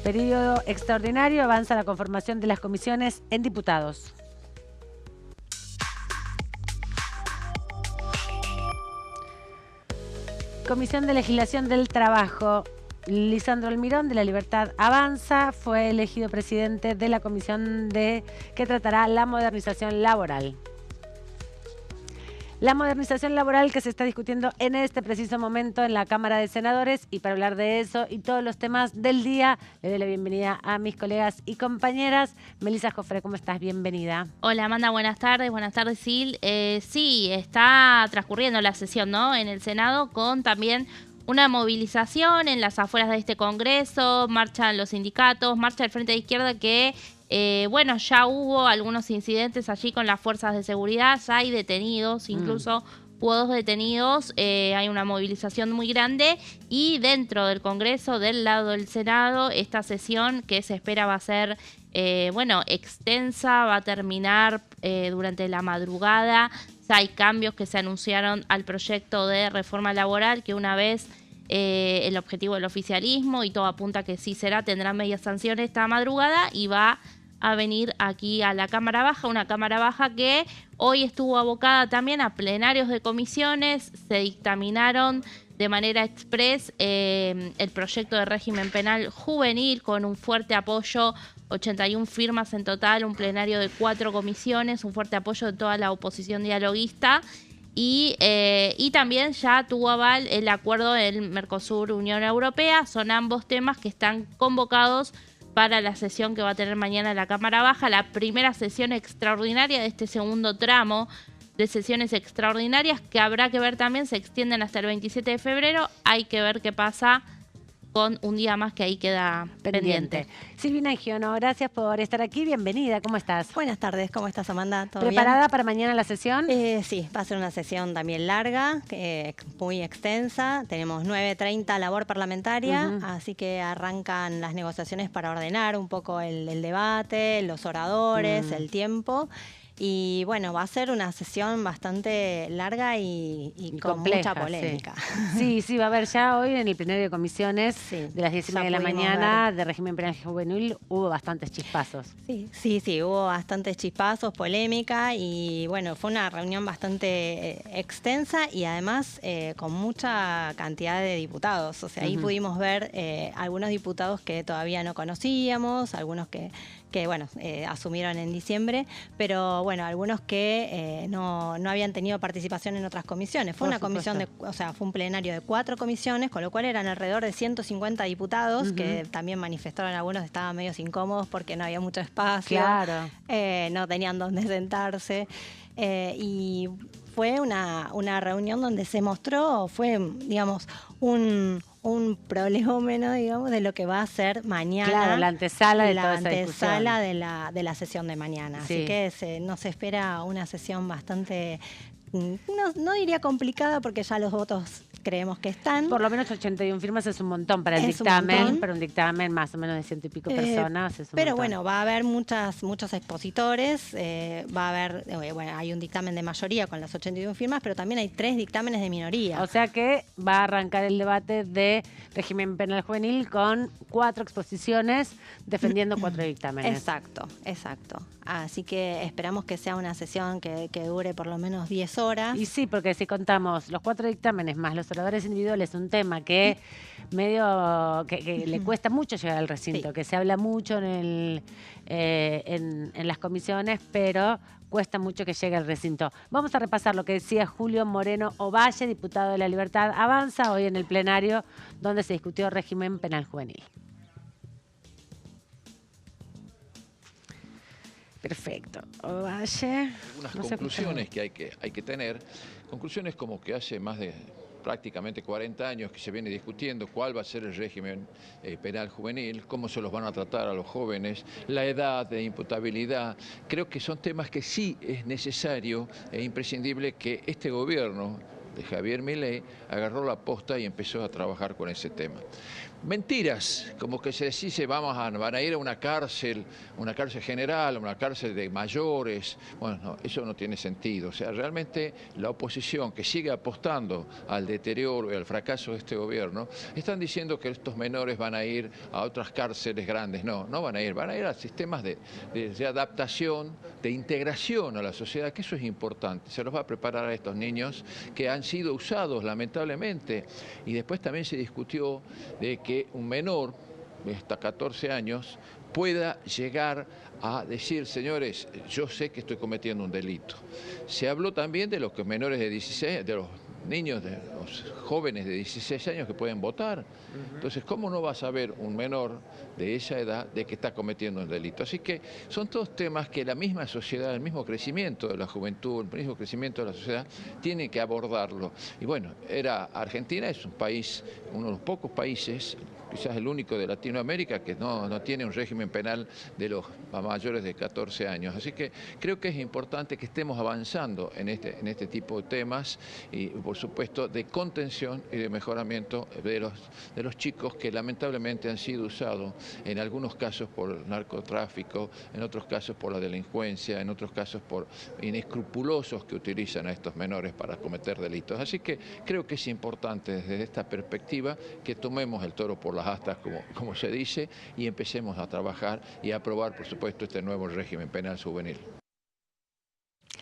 Periodo extraordinario, avanza la conformación de las comisiones en diputados. Comisión de Legislación del Trabajo. Lisandro Almirón, de La Libertad Avanza, fue elegido presidente de la comisión que tratará la modernización laboral. La modernización laboral que se está discutiendo en este preciso momento en la Cámara de Senadores, y para hablar de eso y todos los temas del día, le doy la bienvenida a mis colegas y compañeras. Melissa Jofre, ¿cómo estás? Bienvenida. Hola Amanda, buenas tardes, Sil. Sí, está transcurriendo la sesión, ¿no?, en el Senado, con también una movilización en las afueras de este Congreso, marchan los sindicatos, marcha el Frente de Izquierda que... bueno, ya hubo algunos incidentes allí con las fuerzas de seguridad, ya hay detenidos, incluso hubo 2 detenidos, hay una movilización muy grande y dentro del Congreso, del lado del Senado, esta sesión que se espera va a ser, bueno, extensa, va a terminar durante la madrugada. Ya hay cambios que se anunciaron al proyecto de reforma laboral que una vez... el objetivo del oficialismo, y todo apunta que sí será, tendrá medias sanciones esta madrugada y va a venir aquí a la Cámara Baja, una Cámara Baja que hoy estuvo abocada también a plenarios de comisiones. Se dictaminaron de manera express el proyecto de régimen penal juvenil con un fuerte apoyo, 81 firmas en total, un plenario de 4 comisiones, un fuerte apoyo de toda la oposición dialoguista. Y también ya tuvo aval el acuerdo del Mercosur-Unión Europea. Son ambos temas que están convocados para la sesión que va a tener mañana la Cámara Baja, la primera sesión extraordinaria de este segundo tramo de sesiones extraordinarias, que habrá que ver también, se extienden hasta el 27 de febrero. Hay que ver qué pasa con un día más que ahí queda pendiente. Silvina Giono, gracias por estar aquí. Bienvenida, ¿cómo estás? Buenas tardes, ¿cómo estás, Amanda? ¿Todo ¿Preparada bien? para mañana la sesión? Sí, va a ser una sesión también larga, muy extensa. Tenemos 9:30 labor parlamentaria, así que arrancan las negociaciones para ordenar un poco el debate, los oradores, el tiempo. Y bueno, va a ser una sesión bastante larga y con compleja, mucha polémica. Sí, va a haber ya hoy en el plenario de comisiones de las 10:30 de la mañana de régimen penal juvenil, hubo bastantes chispazos. Sí, hubo bastantes chispazos, polémica, y bueno, fue una reunión bastante extensa y además con mucha cantidad de diputados. O sea, ahí pudimos ver algunos diputados que todavía no conocíamos, algunos que bueno, asumieron en diciembre, pero bueno, algunos que no habían tenido participación en otras comisiones. Fue una comisión fue un plenario de 4 comisiones, con lo cual eran alrededor de 150 diputados, que también manifestaron, algunos estaban medios incómodos porque no había mucho espacio, no tenían dónde sentarse, y fue una reunión donde se mostró, fue, digamos, un prolegómeno, digamos, de lo que va a ser mañana. Claro, la antesala de toda esa discusión. La antesala de la sesión de mañana. Así que nos espera una sesión bastante, no diría complicada, porque ya los votos creemos que están. Por lo menos 81 firmas es un montón para el dictamen, pero un dictamen más o menos de 100 y pico personas es un montón. Bueno, va a haber muchos expositores, va a haber, bueno, hay un dictamen de mayoría con las 81 firmas, pero también hay 3 dictámenes de minoría. O sea que va a arrancar el debate de régimen penal juvenil con 4 exposiciones defendiendo 4 dictámenes. Exacto. Así que esperamos que sea una sesión que dure por lo menos 10 horas. Y sí, porque si contamos los 4 dictámenes más los oradores individuales, un tema que medio que le cuesta mucho llegar al recinto, que se habla mucho en las comisiones, pero cuesta mucho que llegue al recinto. Vamos a repasar lo que decía Julio Moreno Ovalle, diputado de La Libertad Avanza, hoy en el plenario donde se discutió régimen penal juvenil. Perfecto. Ovalle. Algunas conclusiones que hay que tener. Conclusiones como que hace más de prácticamente 40 años que se viene discutiendo cuál va a ser el régimen penal juvenil, cómo se los van a tratar a los jóvenes, la edad de imputabilidad. Creo que son temas que sí es necesario e imprescindible que este gobierno de Javier Milei, agarró la posta y empezó a trabajar con ese tema. Mentiras, como que se dice van a ir a una cárcel general, una cárcel de mayores. Bueno, no, eso no tiene sentido. O sea, realmente la oposición que sigue apostando al deterioro y al fracaso de este gobierno, están diciendo que estos menores van a ir a otras cárceles grandes. No, no van a ir a sistemas de adaptación, de integración a la sociedad, que eso es importante. Se los va a preparar a estos niños que han sido usados lamentablemente. Y después también se discutió de que un menor de hasta 14 años pueda llegar a decir, señores, yo sé que estoy cometiendo un delito. Se habló también de los menores de 16, de los niños, de los jóvenes de 16 años que pueden votar. Entonces, ¿cómo no va a saber un menor de esa edad de que está cometiendo un delito? Así que son todos temas que la misma sociedad, el mismo crecimiento de la juventud, el mismo crecimiento de la sociedad, tiene que abordarlo. Y bueno, Argentina es un país, uno de los pocos países, quizás el único de Latinoamérica, que no tiene un régimen penal de los mayores de 14 años. Así que creo que es importante que estemos avanzando en este tipo de temas y, por supuesto, de contención y de mejoramiento de los chicos que lamentablemente han sido usados en algunos casos por el narcotráfico, en otros casos por la delincuencia, en otros casos por inescrupulosos que utilizan a estos menores para cometer delitos. Así que creo que es importante desde esta perspectiva que tomemos el toro por las astas, como se dice, y empecemos a trabajar y a aprobar, por supuesto, este nuevo régimen penal juvenil.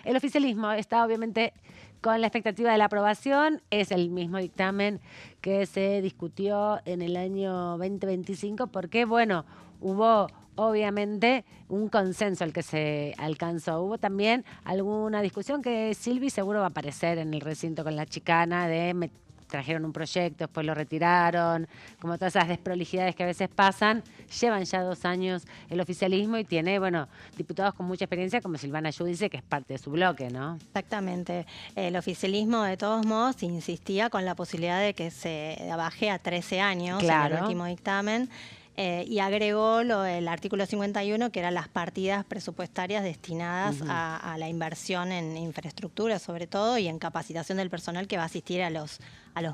El oficialismo está obviamente con la expectativa de la aprobación. Es el mismo dictamen que se discutió en el año 2025 porque, bueno, hubo obviamente un consenso al que se alcanzó. Hubo también alguna discusión que Silvi seguro va a aparecer en el recinto con la chicana de trajeron un proyecto, después lo retiraron, como todas esas desprolijidades que a veces pasan. Llevan ya 2 años el oficialismo y tiene, bueno, diputados con mucha experiencia como Silvana Giudice, que es parte de su bloque, ¿no? Exactamente. El oficialismo, de todos modos, insistía con la posibilidad de que se baje a 13 años en el último dictamen. Y agregó el artículo 51, que eran las partidas presupuestarias destinadas a la inversión en infraestructura, sobre todo, y en capacitación del personal que va a asistir a los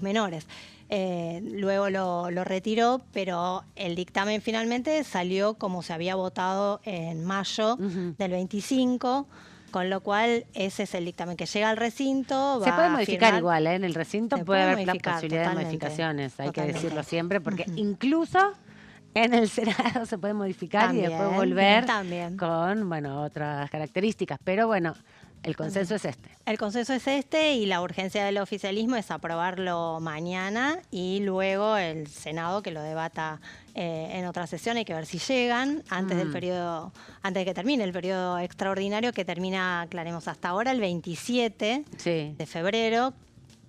menores. Luego lo retiró, pero el dictamen finalmente salió como se había votado en mayo del 25, con lo cual ese es el dictamen que llega al recinto. Se puede modificar igual, ¿eh? En el recinto puede haber la posibilidad totalmente, de modificaciones, hay que decirlo siempre, porque incluso en el Senado se puede modificar y después volver con, bueno, otras características. Pero bueno, el consenso es este. El consenso es este y la urgencia del oficialismo es aprobarlo mañana y luego el Senado que lo debata en otra sesión. Hay que ver si llegan antes del periodo, antes de que termine el periodo extraordinario que termina, aclaremos hasta ahora, el 27 de febrero.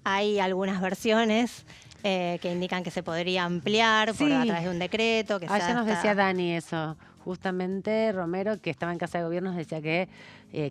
Hay algunas versiones que indican que se podría ampliar a través de un decreto. Ayer nos decía Dani eso, justamente Romero, que estaba en Casa de Gobierno, decía que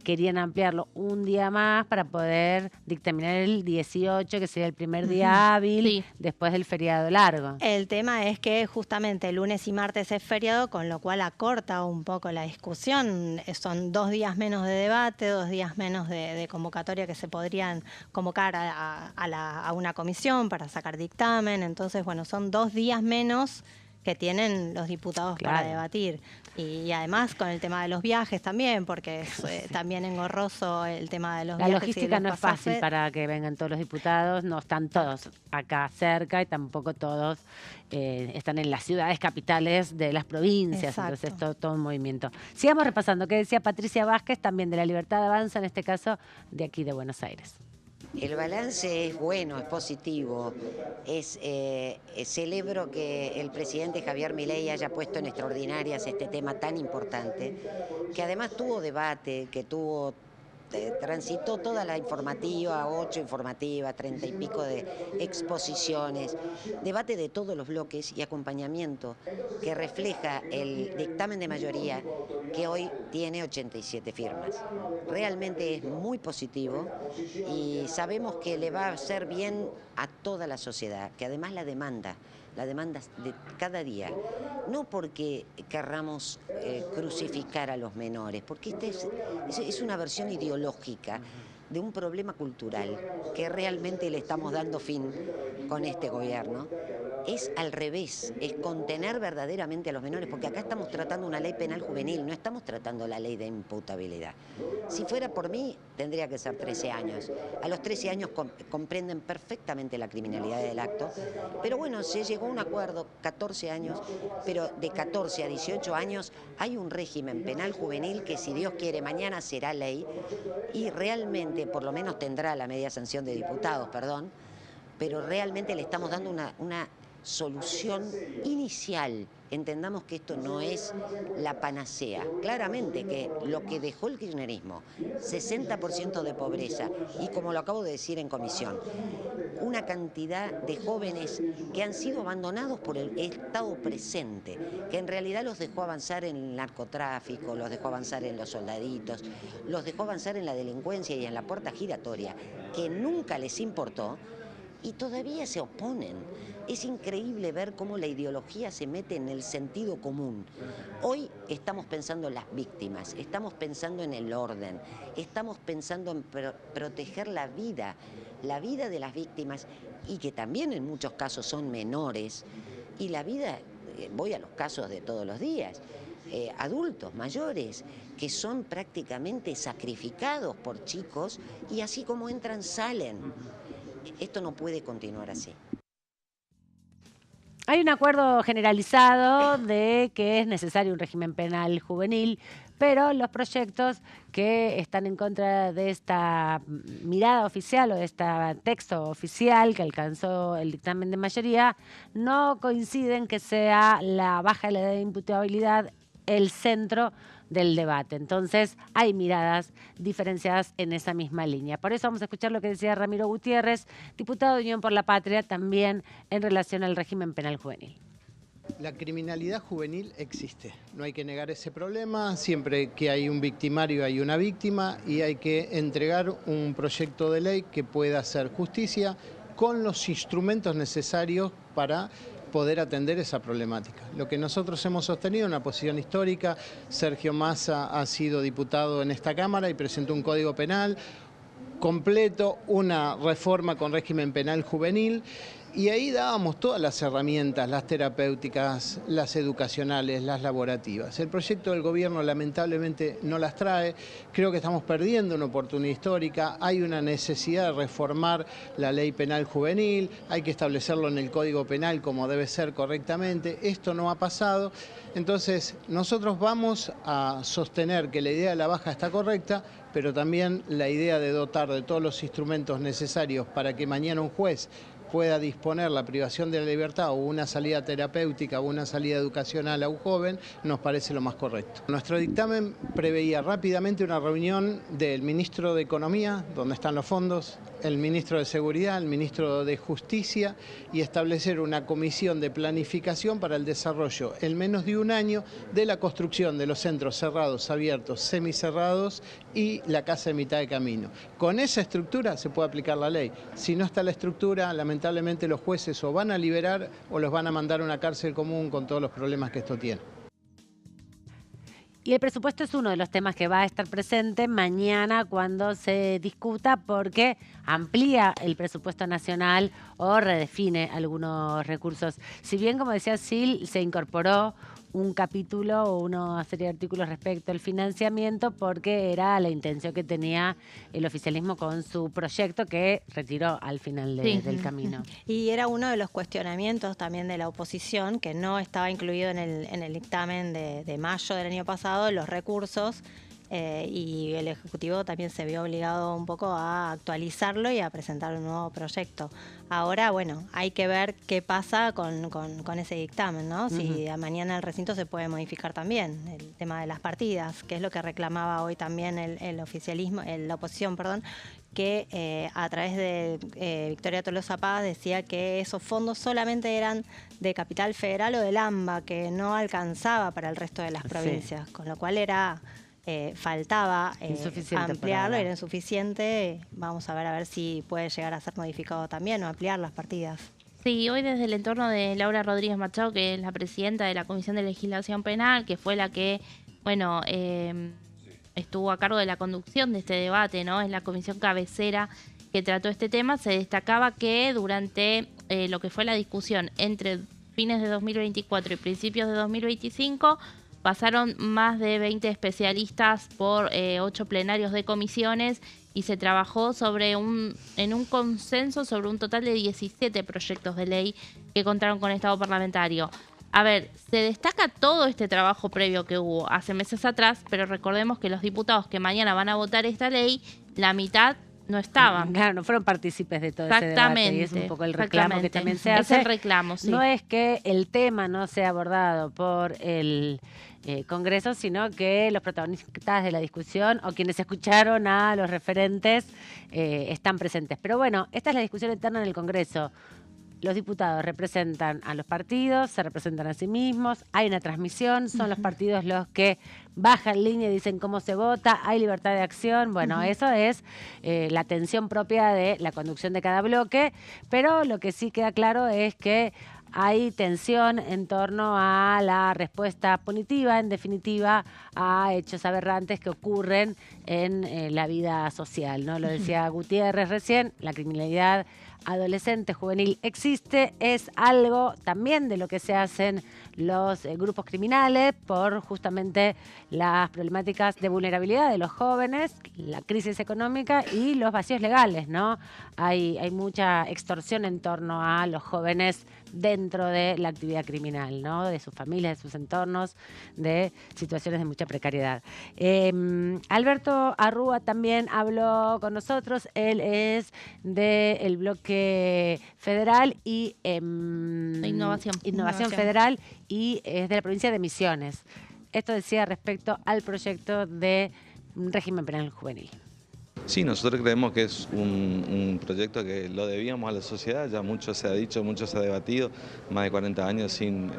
querían ampliarlo un día más para poder dictaminar el 18, que sería el primer día hábil después del feriado largo. El tema es que justamente lunes y martes es feriado, con lo cual acorta un poco la discusión. Son 2 días menos de debate, 2 días menos de convocatoria que se podrían convocar a una comisión para sacar dictamen. Entonces, bueno, son 2 días menos que tienen los diputados para debatir. Y además con el tema de los viajes también, porque es también engorroso el tema de los viajes. La logística no es fácil para que vengan todos los diputados, no están todos acá cerca y tampoco todos están en las ciudades capitales de las provincias. Exacto. Entonces todo un movimiento. Sigamos repasando, ¿qué decía Patricia Vázquez, también de La Libertad Avanza, en este caso de aquí de Buenos Aires? El balance es bueno, es positivo. Celebro que el presidente Javier Milei haya puesto en extraordinarias este tema tan importante, que además tuvo debate, que transitó toda la informativa, 8 informativas, 30 y pico de exposiciones, debate de todos los bloques y acompañamiento que refleja el dictamen de mayoría que hoy tiene 87 firmas. Realmente es muy positivo y sabemos que le va a hacer bien a toda la sociedad, que además la demanda de cada día, no porque querramos crucificar a los menores, porque esta es una versión ideológica de un problema cultural que realmente le estamos dando fin con este gobierno, es al revés, es contener verdaderamente a los menores, porque acá estamos tratando una ley penal juvenil, no estamos tratando la ley de imputabilidad. Si fuera por mí, tendría que ser 13 años. A los 13 años comprenden perfectamente la criminalidad del acto, pero bueno, se llegó a un acuerdo, 14 años, pero de 14 a 18 años hay un régimen penal juvenil que, si Dios quiere, mañana será ley y realmente, por lo menos tendrá la media sanción de diputados, perdón, pero realmente le estamos dando una solución inicial. Entendamos que esto no es la panacea. Claramente que lo que dejó el kirchnerismo, 60% de pobreza, y como lo acabo de decir en comisión, una cantidad de jóvenes que han sido abandonados por el Estado presente, que en realidad los dejó avanzar en el narcotráfico, los dejó avanzar en los soldaditos, los dejó avanzar en la delincuencia y en la puerta giratoria, que nunca les importó, y todavía se oponen. Es increíble ver cómo la ideología se mete en el sentido común. Hoy estamos pensando en las víctimas, estamos pensando en el orden, estamos pensando en proteger la vida de las víctimas, y que también en muchos casos son menores, y la vida, voy a los casos de todos los días, adultos mayores que son prácticamente sacrificados por chicos, y así como entran, salen. Esto no puede continuar así. Hay un acuerdo generalizado de que es necesario un régimen penal juvenil, pero los proyectos que están en contra de esta mirada oficial o de este texto oficial que alcanzó el dictamen de mayoría no coinciden que sea la baja de la edad de imputabilidad el centro del debate. Entonces, hay miradas diferenciadas en esa misma línea. Por eso vamos a escuchar lo que decía Ramiro Gutiérrez, diputado de Unión por la Patria, también en relación al régimen penal juvenil. La criminalidad juvenil existe, no hay que negar ese problema. Siempre que hay un victimario hay una víctima, y hay que entregar un proyecto de ley que pueda hacer justicia con los instrumentos necesarios para poder atender esa problemática. Lo que nosotros hemos sostenido, una posición histórica. Sergio Massa ha sido diputado en esta Cámara y presentó un código penal completo, una reforma con régimen penal juvenil, y ahí dábamos todas las herramientas, las terapéuticas, las educacionales, las laborativas. El proyecto del gobierno lamentablemente no las trae. Creo que estamos perdiendo una oportunidad histórica. Hay una necesidad de reformar la ley penal juvenil, hay que establecerlo en el Código Penal como debe ser correctamente. Esto no ha pasado. Entonces, nosotros vamos a sostener que la idea de la baja está correcta, pero también la idea de dotar de todos los instrumentos necesarios para que mañana un juez pueda disponer la privación de la libertad o una salida terapéutica o una salida educacional a un joven, nos parece lo más correcto. Nuestro dictamen preveía rápidamente una reunión del ministro de Economía, donde están los fondos, el ministro de Seguridad, el ministro de Justicia, y establecer una comisión de planificación para el desarrollo en menos de un año de la construcción de los centros cerrados, abiertos, semicerrados y la casa de mitad de camino. Con esa estructura se puede aplicar la ley. Si no está la estructura, lamentablemente los jueces o van a liberar o los van a mandar a una cárcel común con todos los problemas que esto tiene. Y el presupuesto es uno de los temas que va a estar presente mañana cuando se discuta, porque amplía el presupuesto nacional o redefine algunos recursos. Si bien, como decía Sil, se incorporó un capítulo o una serie de artículos respecto al financiamiento, porque era la intención que tenía el oficialismo con su proyecto, que retiró al final del camino. Y era uno de los cuestionamientos también de la oposición, que no estaba incluido en el dictamen de mayo del año pasado, los recursos, y el Ejecutivo también se vio obligado un poco a actualizarlo y a presentar un nuevo proyecto. Ahora, bueno, hay que ver qué pasa con ese dictamen, ¿no? Si mañana el recinto se puede modificar también, el tema de las partidas, que es lo que reclamaba hoy también el oficialismo, la oposición, perdón, que a través de Victoria Tolosa Paz decía que esos fondos solamente eran de Capital Federal o del AMBA, que no alcanzaba para el resto de las provincias, con lo cual era... faltaba ampliarlo, era insuficiente. Vamos a ver si puede llegar a ser modificado también o ampliar las partidas. Sí, hoy desde el entorno de Laura Rodríguez Machado, que es la presidenta de la Comisión de Legislación Penal, que fue la que, bueno, estuvo a cargo de la conducción de este debate, ¿no? Es la comisión cabecera que trató este tema. Se destacaba que durante lo que fue la discusión entre fines de 2024 y principios de 2025, pasaron más de 20 especialistas por 8 plenarios de comisiones y se trabajó en un consenso sobre un total de 17 proyectos de ley que contaron con estado parlamentario. A ver, se destaca todo este trabajo previo que hubo hace meses atrás, pero recordemos que los diputados que mañana van a votar esta ley, la mitad no estaban. Claro, no fueron partícipes de todo ese debate y es un poco el reclamo que también se hace. Es el reclamo, sí. No es que el tema no sea abordado por el Congreso, sino que los protagonistas de la discusión o quienes escucharon a los referentes están presentes. Pero bueno, esta es la discusión interna en el Congreso. Los diputados representan a los partidos, se representan a sí mismos, hay una transmisión, son los partidos los que bajan línea y dicen cómo se vota, hay libertad de acción. Bueno, eso es la tensión propia de la conducción de cada bloque, pero lo que sí queda claro es que hay tensión en torno a la respuesta punitiva, en definitiva, a hechos aberrantes que ocurren en la vida social, ¿no? Lo decía Gutiérrez recién, la criminalidad adolescente, juvenil existe, es algo también de lo que se hacen los grupos criminales por justamente las problemáticas de vulnerabilidad de los jóvenes, la crisis económica y los vacíos legales, ¿no? Hay mucha extorsión en torno a los jóvenes dentro de la actividad criminal, ¿no? De sus familias, de sus entornos, de situaciones de mucha precariedad. Alberto Arrúa también habló con nosotros, él es del bloque federal y Innovación Federal y es de la provincia de Misiones. Esto decía respecto al proyecto de régimen penal juvenil. Sí, nosotros creemos que es un proyecto que lo debíamos a la sociedad, ya mucho se ha dicho, mucho se ha debatido, más de 40 años sin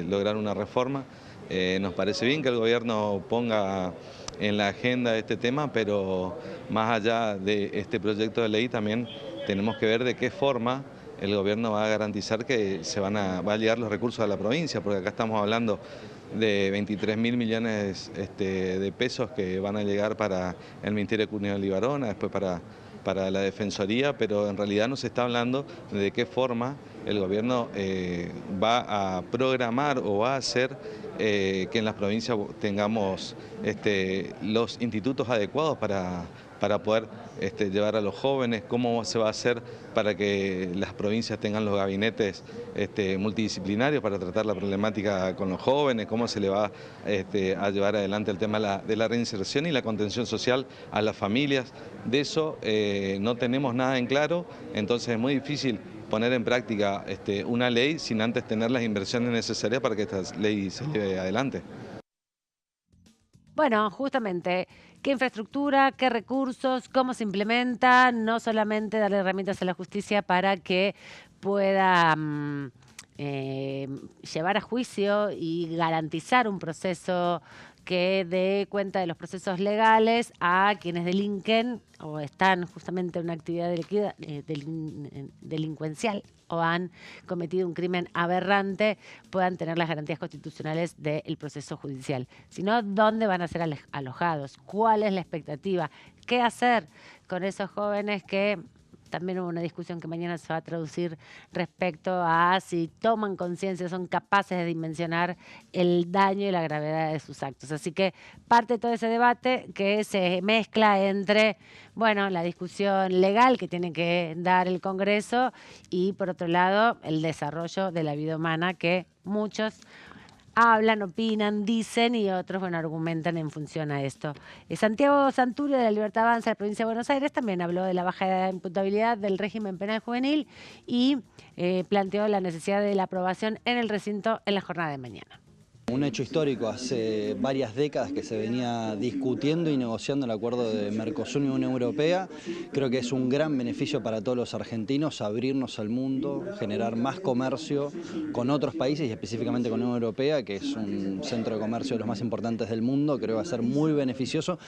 lograr una reforma. Nos parece bien que el gobierno ponga en la agenda este tema, pero más allá de este proyecto de ley también tenemos que ver de qué forma el gobierno va a garantizar que va a llegar los recursos a la provincia, porque acá estamos hablando de 23.000 millones de pesos que van a llegar para el Ministerio de Comunidad Libarona, después para la Defensoría, pero en realidad no se está hablando de qué forma el gobierno va a programar o va a hacer que en las provincias tengamos los institutos adecuados para poder llevar a los jóvenes, cómo se va a hacer para que las provincias tengan los gabinetes multidisciplinarios para tratar la problemática con los jóvenes, cómo se le va a llevar adelante el tema de la reinserción y la contención social a las familias. De eso no tenemos nada en claro, entonces es muy difícil poner en práctica una ley sin antes tener las inversiones necesarias para que esta ley se lleve adelante. Bueno, justamente, ¿qué infraestructura, qué recursos, cómo se implementa? No solamente darle herramientas a la justicia para que pueda llevar a juicio y garantizar un proceso que dé cuenta de los procesos legales a quienes delinquen o están justamente en una actividad delincuencial o han cometido un crimen aberrante, puedan tener las garantías constitucionales del proceso judicial. Sino, ¿dónde van a ser alojados? ¿Cuál es la expectativa? ¿Qué hacer con esos jóvenes que... También hubo una discusión que mañana se va a traducir respecto a si toman conciencia, son capaces de dimensionar el daño y la gravedad de sus actos. Así que parte de todo ese debate que se mezcla entre, bueno, la discusión legal que tiene que dar el Congreso y, por otro lado, el desarrollo de la vida humana que muchos hablan, opinan, dicen y otros, bueno, argumentan en función a esto. Santiago Santurio de la Libertad Avanza de la provincia de Buenos Aires también habló de la baja imputabilidad del régimen penal juvenil y planteó la necesidad de la aprobación en el recinto en la jornada de mañana. Un hecho histórico, hace varias décadas que se venía discutiendo y negociando el acuerdo de Mercosur y Unión Europea. Creo que es un gran beneficio para todos los argentinos abrirnos al mundo, generar más comercio con otros países y específicamente con la Unión Europea, que es un centro de comercio de los más importantes del mundo. Creo que va a ser muy beneficioso.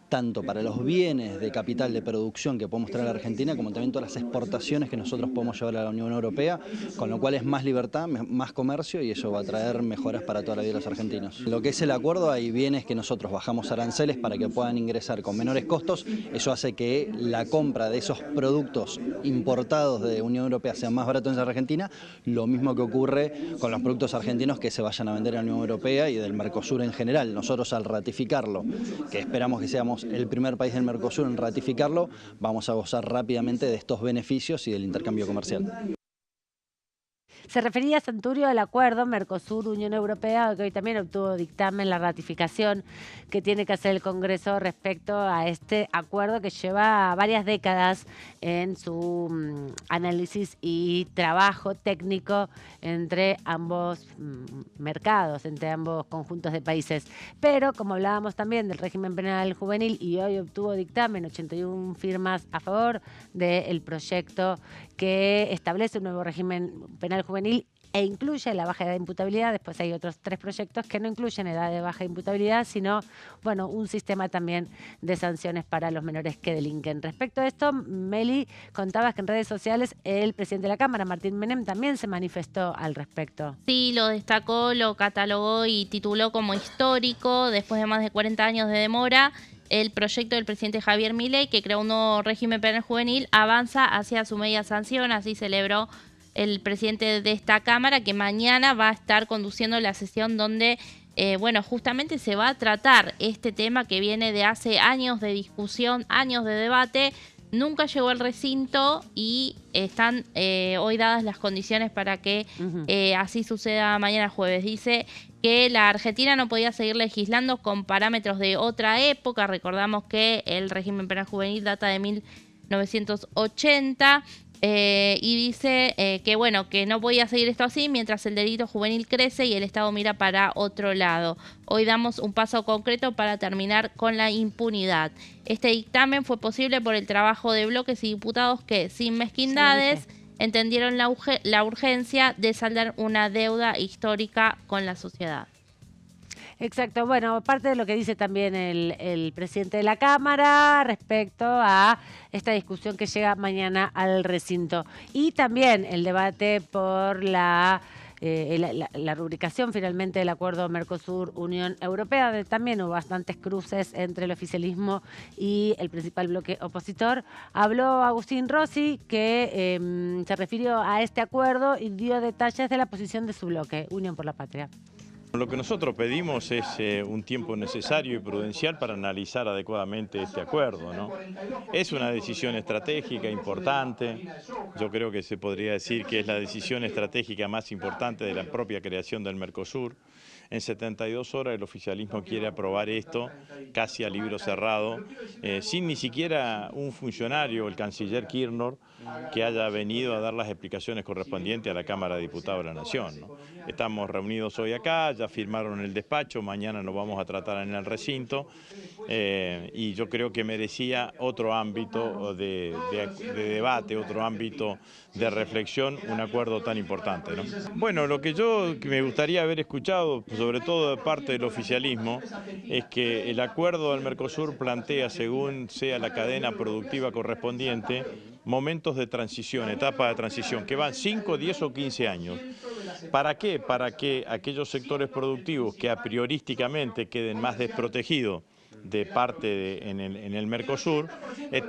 tanto para los bienes de capital de producción que podemos traer a la Argentina, como también todas las exportaciones que nosotros podemos llevar a la Unión Europea, con lo cual es más libertad, más comercio, y eso va a traer mejoras para toda la vida de los argentinos. Lo que es el acuerdo, hay bienes que nosotros bajamos aranceles para que puedan ingresar con menores costos. Eso hace que la compra de esos productos importados de Unión Europea sea más barato en la Argentina, lo mismo que ocurre con los productos argentinos que se vayan a vender en la Unión Europea y del Mercosur en general. Nosotros, al ratificarlo, que esperamos que seamos el primer país del Mercosur en ratificarlo, vamos a gozar rápidamente de estos beneficios y del intercambio comercial. Se refería Santurio al acuerdo Mercosur-Unión Europea, que hoy también obtuvo dictamen la ratificación que tiene que hacer el Congreso respecto a este acuerdo que lleva varias décadas en su análisis y trabajo técnico entre ambos mercados, entre ambos conjuntos de países. Pero, como hablábamos también del régimen penal juvenil, y hoy obtuvo dictamen, 81 firmas a favor del proyecto que establece un nuevo régimen penal juvenil e incluye la baja edad de imputabilidad. Después hay otros 3 proyectos que no incluyen edad de baja imputabilidad, sino, bueno, un sistema también de sanciones para los menores que delinquen. Respecto a esto, Meli, contabas que en redes sociales el presidente de la Cámara, Martín Menem, también se manifestó al respecto. Sí, lo destacó, lo catalogó y tituló como histórico, después de más de 40 años de demora. El proyecto del presidente Javier Milei, que creó un nuevo régimen penal juvenil, avanza hacia su media sanción. Así celebró el presidente de esta Cámara, que mañana va a estar conduciendo la sesión donde, bueno, justamente se va a tratar este tema que viene de hace años de discusión, años de debate. Nunca llegó al recinto y están hoy dadas las condiciones para que así suceda mañana jueves. Dice que la Argentina no podía seguir legislando con parámetros de otra época. Recordamos que el régimen penal juvenil data de 1980. Y dice que bueno, que no podía seguir esto así mientras el delito juvenil crece y el Estado mira para otro lado. Hoy damos un paso concreto para terminar con la impunidad. Este dictamen fue posible por el trabajo de bloques y diputados que, sin mezquindades, entendieron la urgencia de saldar una deuda histórica con la sociedad. Exacto, bueno, parte de lo que dice también el presidente de la Cámara respecto a esta discusión que llega mañana al recinto. Y también el debate por la rubricación finalmente del acuerdo Mercosur-Unión Europea, donde también hubo bastantes cruces entre el oficialismo y el principal bloque opositor. Habló Agustín Rossi, que se refirió a este acuerdo y dio detalles de la posición de su bloque, Unión por la Patria. Lo que nosotros pedimos es un tiempo necesario y prudencial para analizar adecuadamente este acuerdo, ¿no? Es una decisión estratégica importante. Yo creo que se podría decir que es la decisión estratégica más importante de la propia creación del Mercosur. En 72 horas el oficialismo quiere aprobar esto casi a libro cerrado, sin ni siquiera un funcionario, el canciller Kirchner, que haya venido a dar las explicaciones correspondientes a la Cámara de Diputados de la Nación, ¿no? Estamos reunidos hoy acá, ya firmaron el despacho, mañana nos vamos a tratar en el recinto, y yo creo que merecía otro ámbito de debate, otro ámbito de reflexión, un acuerdo tan importante, ¿no? Bueno, lo que me gustaría haber escuchado, sobre todo de parte del oficialismo, es que el acuerdo del Mercosur plantea, según sea la cadena productiva correspondiente, momentos de transición, etapas de transición, que van 5, 10 o 15 años. ¿Para qué? Para que aquellos sectores productivos que a priorísticamente queden más desprotegidos de parte en el Mercosur,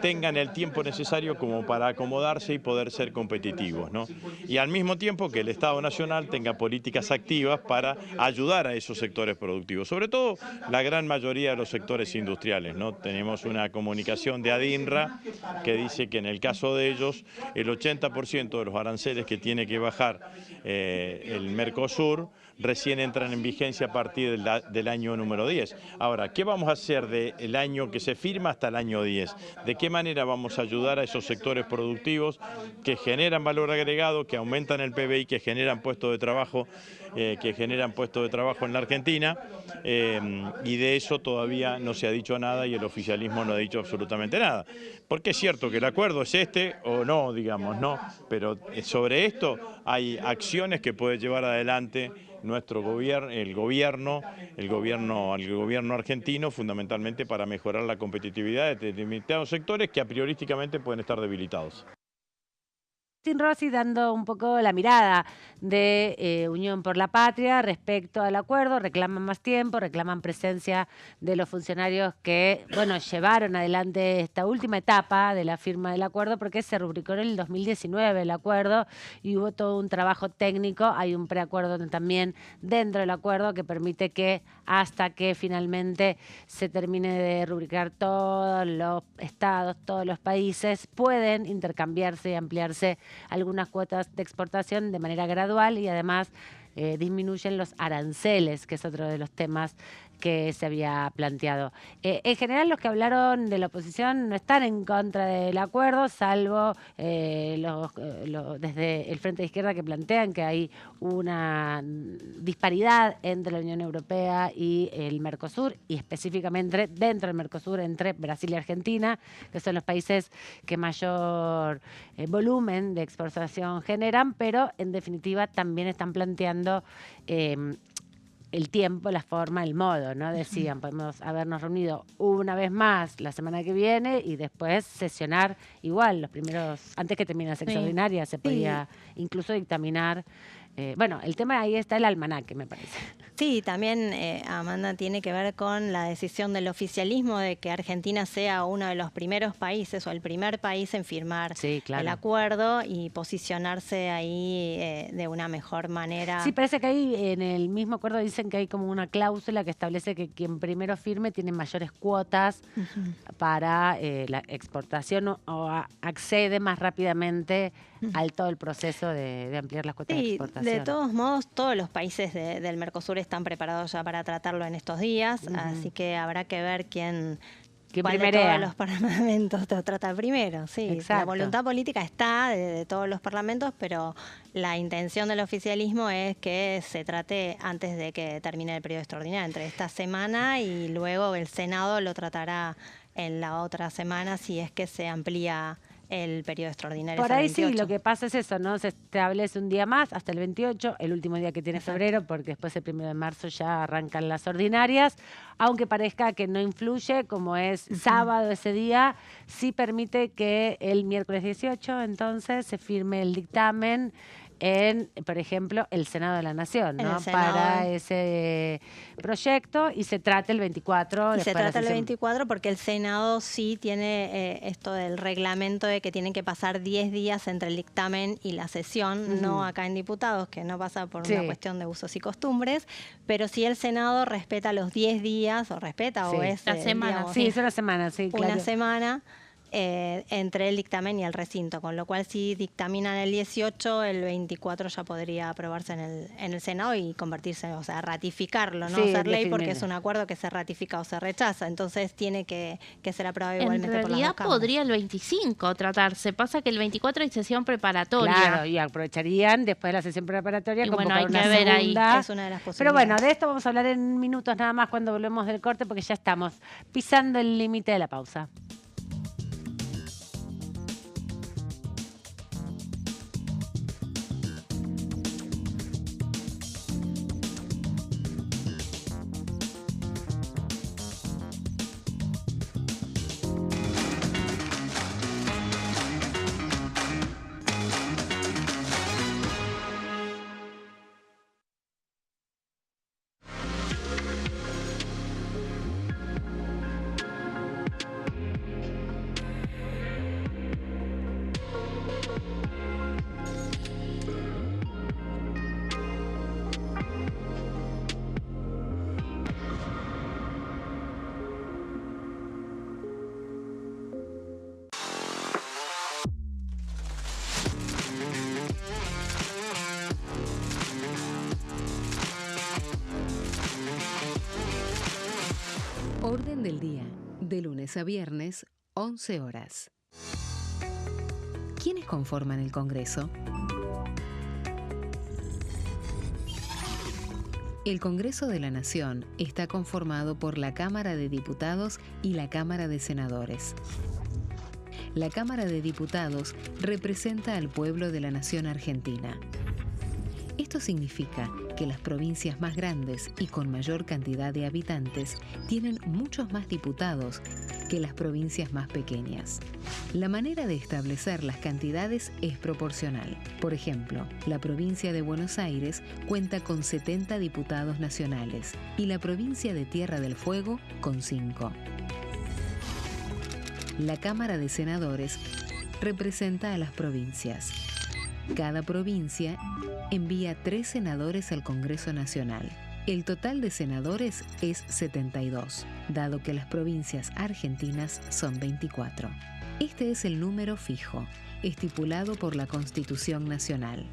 tengan el tiempo necesario como para acomodarse y poder ser competitivos, ¿no? Y al mismo tiempo que el Estado Nacional tenga políticas activas para ayudar a esos sectores productivos, sobre todo la gran mayoría de los sectores industriales, ¿no? Tenemos una comunicación de ADINRA que dice que en el caso de ellos el 80% de los aranceles que tiene que bajar el Mercosur recién entran en vigencia a partir del año número 10. Ahora, ¿qué vamos a hacer del año que se firma hasta el año 10? ¿De qué manera vamos a ayudar a esos sectores productivos que generan valor agregado, que aumentan el PBI, que generan puestos de trabajo, en la Argentina? Y de eso todavía no se ha dicho nada y el oficialismo no ha dicho absolutamente nada. Porque es cierto que el acuerdo es este o no, digamos, ¿no? Pero sobre esto hay acciones que puede llevar adelante nuestro el gobierno argentino, fundamentalmente para mejorar la competitividad de determinados sectores que a priorísticamente pueden estar debilitados. Martín Rossi dando un poco la mirada de Unión por la Patria respecto al acuerdo, reclaman más tiempo, reclaman presencia de los funcionarios que, bueno, llevaron adelante esta última etapa de la firma del acuerdo, porque se rubricó en el 2019 el acuerdo y hubo todo un trabajo técnico. Hay un preacuerdo también dentro del acuerdo que permite que hasta que finalmente se termine de rubricar todos los estados, todos los países, pueden intercambiarse y ampliarse algunas cuotas de exportación de manera gradual y además disminuyen los aranceles, que es otro de los temas que se había planteado. En general, los que hablaron de la oposición no están en contra del acuerdo, salvo desde el Frente de Izquierda, que plantean que hay una disparidad entre la Unión Europea y el Mercosur, y específicamente dentro del Mercosur entre Brasil y Argentina, que son los países que mayor volumen de exportación generan, pero en definitiva también están planteando el tiempo, la forma, el modo, ¿no? Decían, podemos habernos reunido una vez más la semana que viene y después sesionar igual, los primeros, antes que termine las extraordinarias, se podía incluso dictaminar. Bueno, el tema ahí está el almanaque, me parece. Sí, también, Amanda, tiene que ver con la decisión del oficialismo de que Argentina sea uno de los primeros países o el primer país en firmar el acuerdo y posicionarse ahí de una mejor manera. Sí, parece que ahí en el mismo acuerdo dicen que hay como una cláusula que establece que quien primero firme tiene mayores cuotas para la exportación o accede más rápidamente al todo el proceso de ampliar las cuotas de exportación. De todos modos, todos los países del Mercosur están preparados ya para tratarlo en estos días, así que habrá que ver cuál de todos los parlamentos lo trata primero. Sí, exacto. La voluntad política está de todos los parlamentos, pero la intención del oficialismo es que se trate antes de que termine el periodo extraordinario, entre esta semana y luego el Senado lo tratará en la otra semana si es que se amplía el periodo extraordinario. Por ahí sí, lo que pasa es eso, ¿no? Se establece un día más, hasta el 28, el último día que tiene febrero, porque después el 1 de marzo ya arrancan las ordinarias, aunque parezca que no influye, como es sábado ese día, sí permite que el miércoles 18, entonces, se firme el dictamen en, por ejemplo, el Senado de la Nación, ¿no? Para ese proyecto, y se trata el 24. Y se trata el 24 porque el Senado sí tiene esto del reglamento de que tienen que pasar 10 días entre el dictamen y la sesión, no acá en diputados, que no pasa por una cuestión de usos y costumbres, pero sí el Senado respeta los 10 días, o es la semana. Digamos, es una semana, claro. Una semana. Entre el dictamen y el recinto, con lo cual si dictaminan el 18, el 24 ya podría aprobarse en el Senado y convertirse, o sea, ratificarlo, no ser ley, porque es un acuerdo que se ratifica o se rechaza, entonces tiene que ser aprobado igualmente por las dos cámaras. En realidad podría el 25 tratarse, pasa que el 24 hay sesión preparatoria. Claro, y aprovecharían después de la sesión preparatoria y convocar bueno, hay que ver segunda. ahí. Es una de las posibilidades. Pero bueno, de esto vamos a hablar en minutos nada más cuando volvemos del corte, porque ya estamos pisando el límite de la pausa. Orden del día, de lunes a viernes, 11 horas. ¿Quiénes conforman el Congreso? El Congreso de la Nación está conformado por la Cámara de Diputados y la Cámara de Senadores. La Cámara de Diputados representa al pueblo de la Nación Argentina. Esto significa que las provincias más grandes y con mayor cantidad de habitantes tienen muchos más diputados que las provincias más pequeñas. La manera de establecer las cantidades es proporcional. Por ejemplo, la provincia de Buenos Aires cuenta con 70 diputados nacionales y la provincia de Tierra del Fuego con 5. La Cámara de Senadores representa a las provincias. Cada provincia envía 3 senadores al Congreso Nacional. El total de senadores es 72, dado que las provincias argentinas son 24. Este es el número fijo, estipulado por la Constitución Nacional.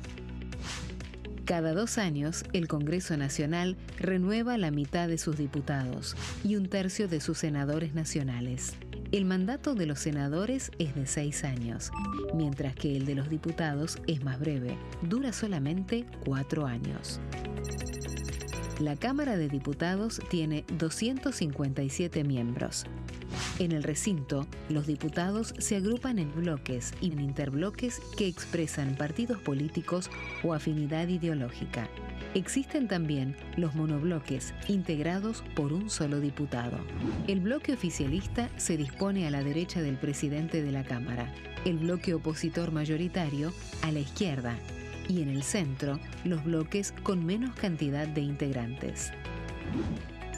Cada 2 años, el Congreso Nacional renueva la mitad de sus diputados y 1/3 de sus senadores nacionales. El mandato de los senadores es de 6 años, mientras que el de los diputados es más breve, dura solamente 4 años. La Cámara de Diputados tiene 257 miembros. En el recinto, los diputados se agrupan en bloques y en interbloques que expresan partidos políticos o afinidad ideológica. Existen también los monobloques, integrados por un solo diputado. El bloque oficialista se dispone a la derecha del presidente de la Cámara, el bloque opositor mayoritario a la izquierda, y en el centro, los bloques con menos cantidad de integrantes.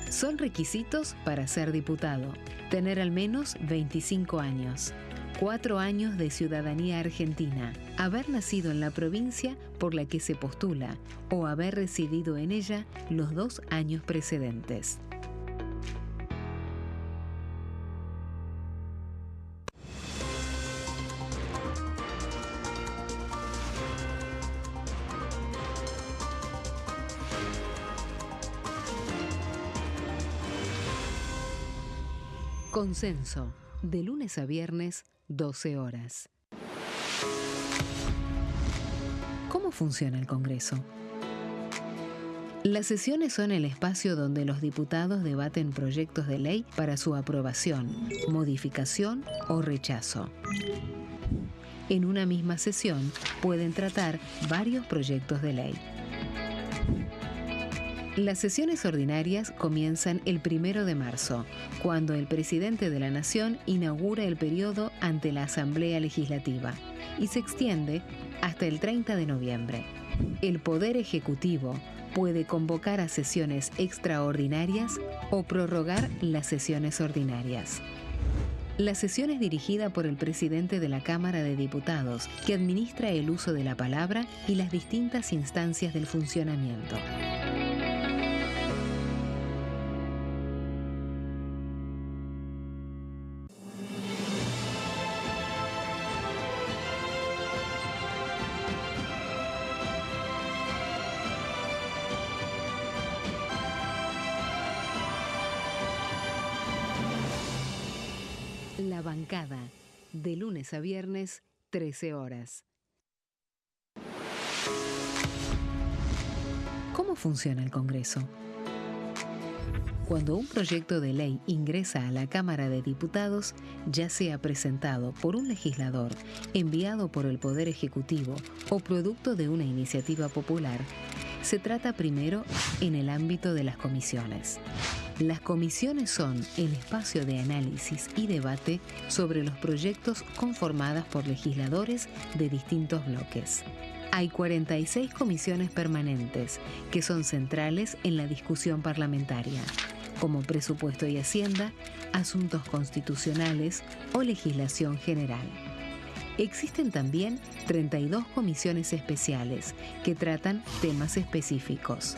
Son requisitos para ser diputado: tener al menos 25 años, 4 años de ciudadanía argentina, haber nacido en la provincia por la que se postula o haber residido en ella los 2 años precedentes. Consenso, de lunes a viernes, 12 horas. ¿Cómo funciona el Congreso? Las sesiones son el espacio donde los diputados debaten proyectos de ley para su aprobación, modificación o rechazo. En una misma sesión pueden tratar varios proyectos de ley. Las sesiones ordinarias comienzan el 1 de marzo, cuando el presidente de la Nación inaugura el periodo ante la Asamblea Legislativa, y se extiende hasta el 30 de noviembre. El Poder Ejecutivo puede convocar a sesiones extraordinarias o prorrogar las sesiones ordinarias. La sesión es dirigida por el presidente de la Cámara de Diputados, que administra el uso de la palabra y las distintas instancias del funcionamiento. La bancada, de lunes a viernes, 13 horas. ¿Cómo funciona el Congreso? Cuando un proyecto de ley ingresa a la Cámara de Diputados, ya sea presentado por un legislador, enviado por el Poder Ejecutivo o producto de una iniciativa popular, se trata primero en el ámbito de las comisiones. Las comisiones son el espacio de análisis y debate sobre los proyectos conformadas por legisladores de distintos bloques. Hay 46 comisiones permanentes que son centrales en la discusión parlamentaria, como Presupuesto y Hacienda, Asuntos Constitucionales o Legislación General. Existen también 32 comisiones especiales que tratan temas específicos.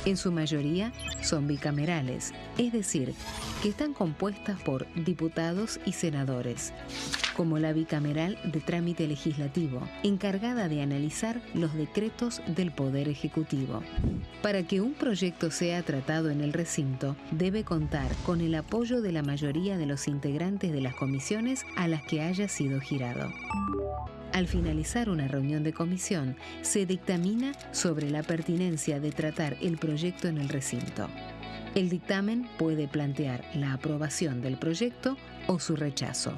En su mayoría son bicamerales, es decir, que están compuestas por diputados y senadores, como la bicameral de trámite legislativo, encargada de analizar los decretos del Poder Ejecutivo. Para que un proyecto sea tratado en el recinto, debe contar con el apoyo de la mayoría de los integrantes de las comisiones a las que haya sido girado. Al finalizar una reunión de comisión, se dictamina sobre la pertinencia de tratar el proyecto en el recinto. El dictamen puede plantear la aprobación del proyecto o su rechazo.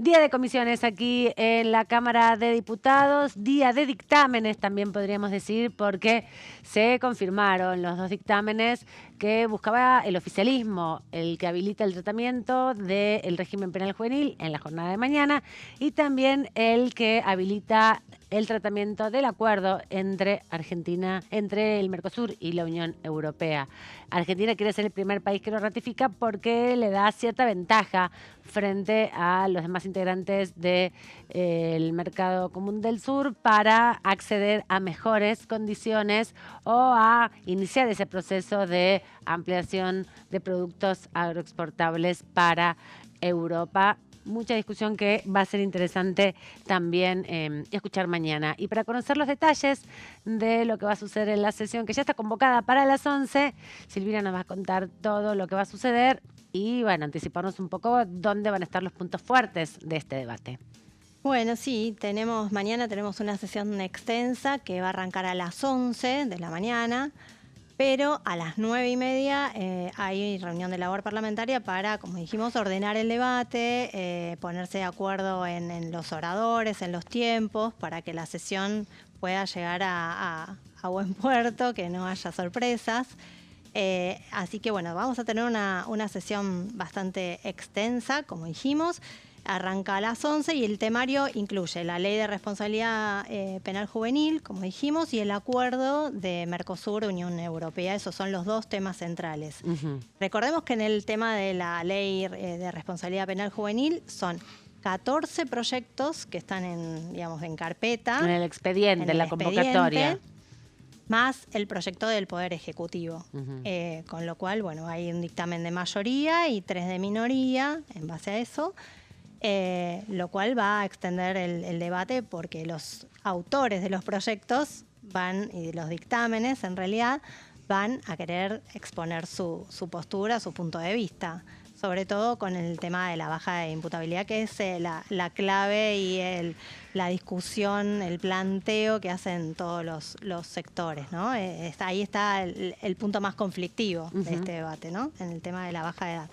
Día de comisiones aquí en la Cámara de Diputados, día de dictámenes también podríamos decir, porque se confirmaron los 2 dictámenes que buscaba el oficialismo, el que habilita el tratamiento del régimen penal juvenil en la jornada de mañana y también el que habilita el tratamiento del acuerdo entre Argentina, entre el Mercosur y la Unión Europea. Argentina quiere ser el primer país que lo ratifica porque le da cierta ventaja frente a los demás integrantes del mercado común del sur para acceder a mejores condiciones o a iniciar ese proceso de ampliación de productos agroexportables para Europa. Mucha discusión que va a ser interesante también escuchar mañana. Y para conocer los detalles de lo que va a suceder en la sesión, que ya está convocada para las 11, Silvina nos va a contar todo lo que va a suceder y, bueno, anticiparnos un poco dónde van a estar los puntos fuertes de este debate. Bueno, sí, mañana tenemos una sesión extensa que va a arrancar a las 11 de la mañana. Pero a las 9:30 hay reunión de labor parlamentaria para, como dijimos, ordenar el debate, ponerse de acuerdo en los oradores, en los tiempos, para que la sesión pueda llegar a buen puerto, que no haya sorpresas. Así que bueno, vamos a tener una sesión bastante extensa, como dijimos. Arranca a las 11 y el temario incluye la Ley de Responsabilidad Penal Juvenil, como dijimos, y el acuerdo de Mercosur-Unión Europea. Esos son los 2 temas centrales. Recordemos que en el tema de la Ley de Responsabilidad Penal Juvenil son 14 proyectos que están en carpeta. En el expediente, en la convocatoria. Más el proyecto del Poder Ejecutivo. Con lo cual, bueno, hay un dictamen de mayoría y 3 de minoría en base a eso. Lo cual va a extender el debate porque los autores de los proyectos y de los dictámenes en realidad van a querer exponer su postura, su punto de vista, sobre todo con el tema de la baja de imputabilidad, que es la clave y la discusión, el planteo que hacen todos los sectores, ¿no? Ahí está el punto más conflictivo de este debate, ¿no? En el tema de la baja de edad.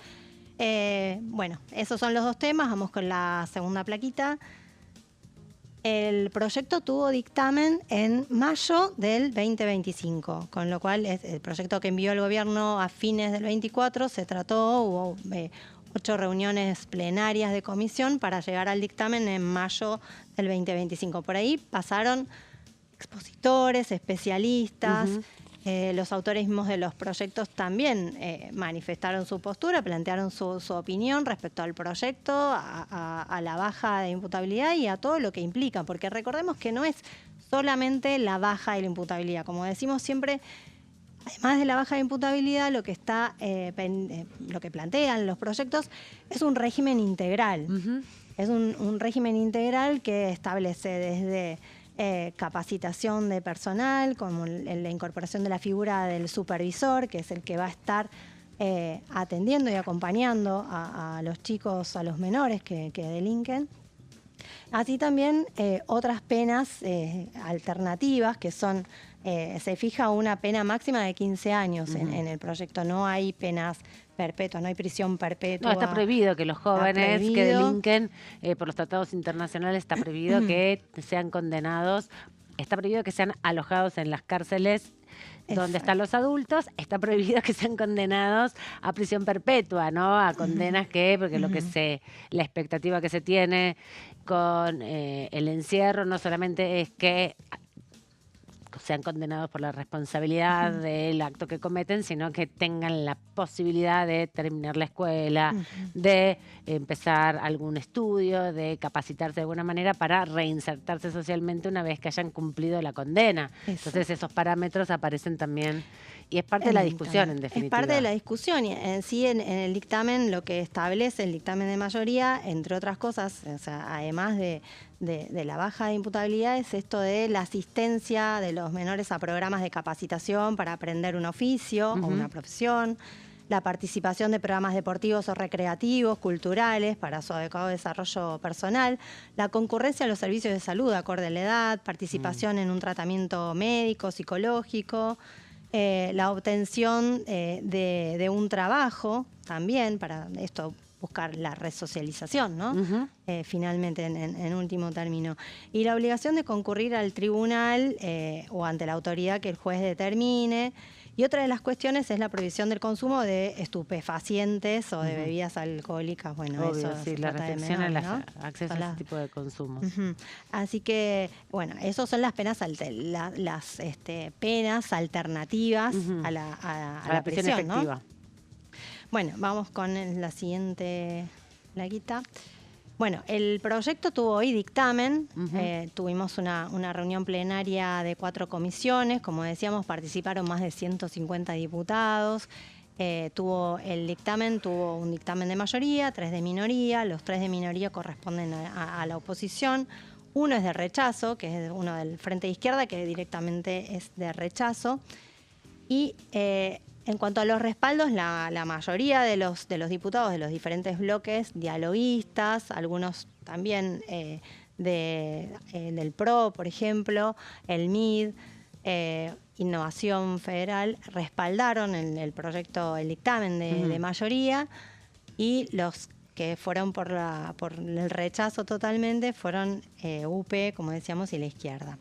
Bueno, esos son los 2 temas. Vamos con la segunda plaquita. El proyecto tuvo dictamen en mayo del 2025, con lo cual el proyecto que envió el gobierno a fines del 24 hubo 8 reuniones plenarias de comisión para llegar al dictamen en mayo del 2025. Por ahí pasaron expositores, especialistas. Los autores mismos de los proyectos también manifestaron su postura, plantearon su opinión respecto al proyecto, a la baja de imputabilidad y a todo lo que implica, porque recordemos que no es solamente la baja de la imputabilidad. Como decimos siempre, además de la baja de imputabilidad, lo que plantean los proyectos es un régimen integral. Es un régimen integral que establece desde capacitación de personal, como la incorporación de la figura del supervisor, que es el que va a estar atendiendo y acompañando a los chicos, a los menores que delinquen. Así también otras penas alternativas que son, se fija una pena máxima de 15 años en el proyecto. No hay penas perpetuas, no hay prisión perpetua. No, está prohibido que los jóvenes que delinquen por los tratados internacionales, está prohibido que sean condenados, está prohibido que sean alojados en las cárceles donde están los adultos, está prohibido que sean condenados a prisión perpetua, ¿no? A condenas porque la expectativa que se tiene con el encierro no solamente es que sean condenados por la responsabilidad del acto que cometen, sino que tengan la posibilidad de terminar la escuela, de empezar algún estudio, de capacitarse de alguna manera para reinsertarse socialmente una vez que hayan cumplido la condena. Entonces esos parámetros aparecen también y es parte de la discusión, en definitiva. Es parte de la discusión y en sí en el dictamen lo que establece el dictamen de mayoría, entre otras cosas, o sea, además de la baja de imputabilidad, es esto de la asistencia de los menores a programas de capacitación para aprender un oficio o una profesión, la participación de programas deportivos o recreativos, culturales, para su adecuado desarrollo personal, la concurrencia a los servicios de salud acorde a la edad, participación en un tratamiento médico, psicológico, la obtención de un trabajo también, para esto buscar la resocialización, ¿no? Finalmente, en último término. Y la obligación de concurrir al tribunal o ante la autoridad que el juez determine. Y otra de las cuestiones es la prohibición del consumo de estupefacientes o de bebidas alcohólicas. Bueno, obvio, eso sí, se la trata de restricción menores, al ¿no? acceso a ese tipo de consumos. Así que, bueno, esas son las penas, las penas alternativas a la prisión, efectiva. ¿no? Bueno, vamos con la siguiente plaquita. Bueno, el proyecto tuvo hoy dictamen, tuvimos una reunión plenaria de 4 comisiones, como decíamos, participaron más de 150 diputados, tuvo un dictamen de mayoría, 3 de minoría, los 3 de minoría corresponden a la oposición, uno es de rechazo, que es uno del Frente de Izquierda, que directamente es de rechazo, y en cuanto a los respaldos, la mayoría de los diputados de los diferentes bloques dialoguistas, algunos también del PRO, por ejemplo, el MID, Innovación Federal, respaldaron el proyecto, el dictamen de mayoría, y los que fueron por el rechazo totalmente fueron UP, como decíamos, y la izquierda.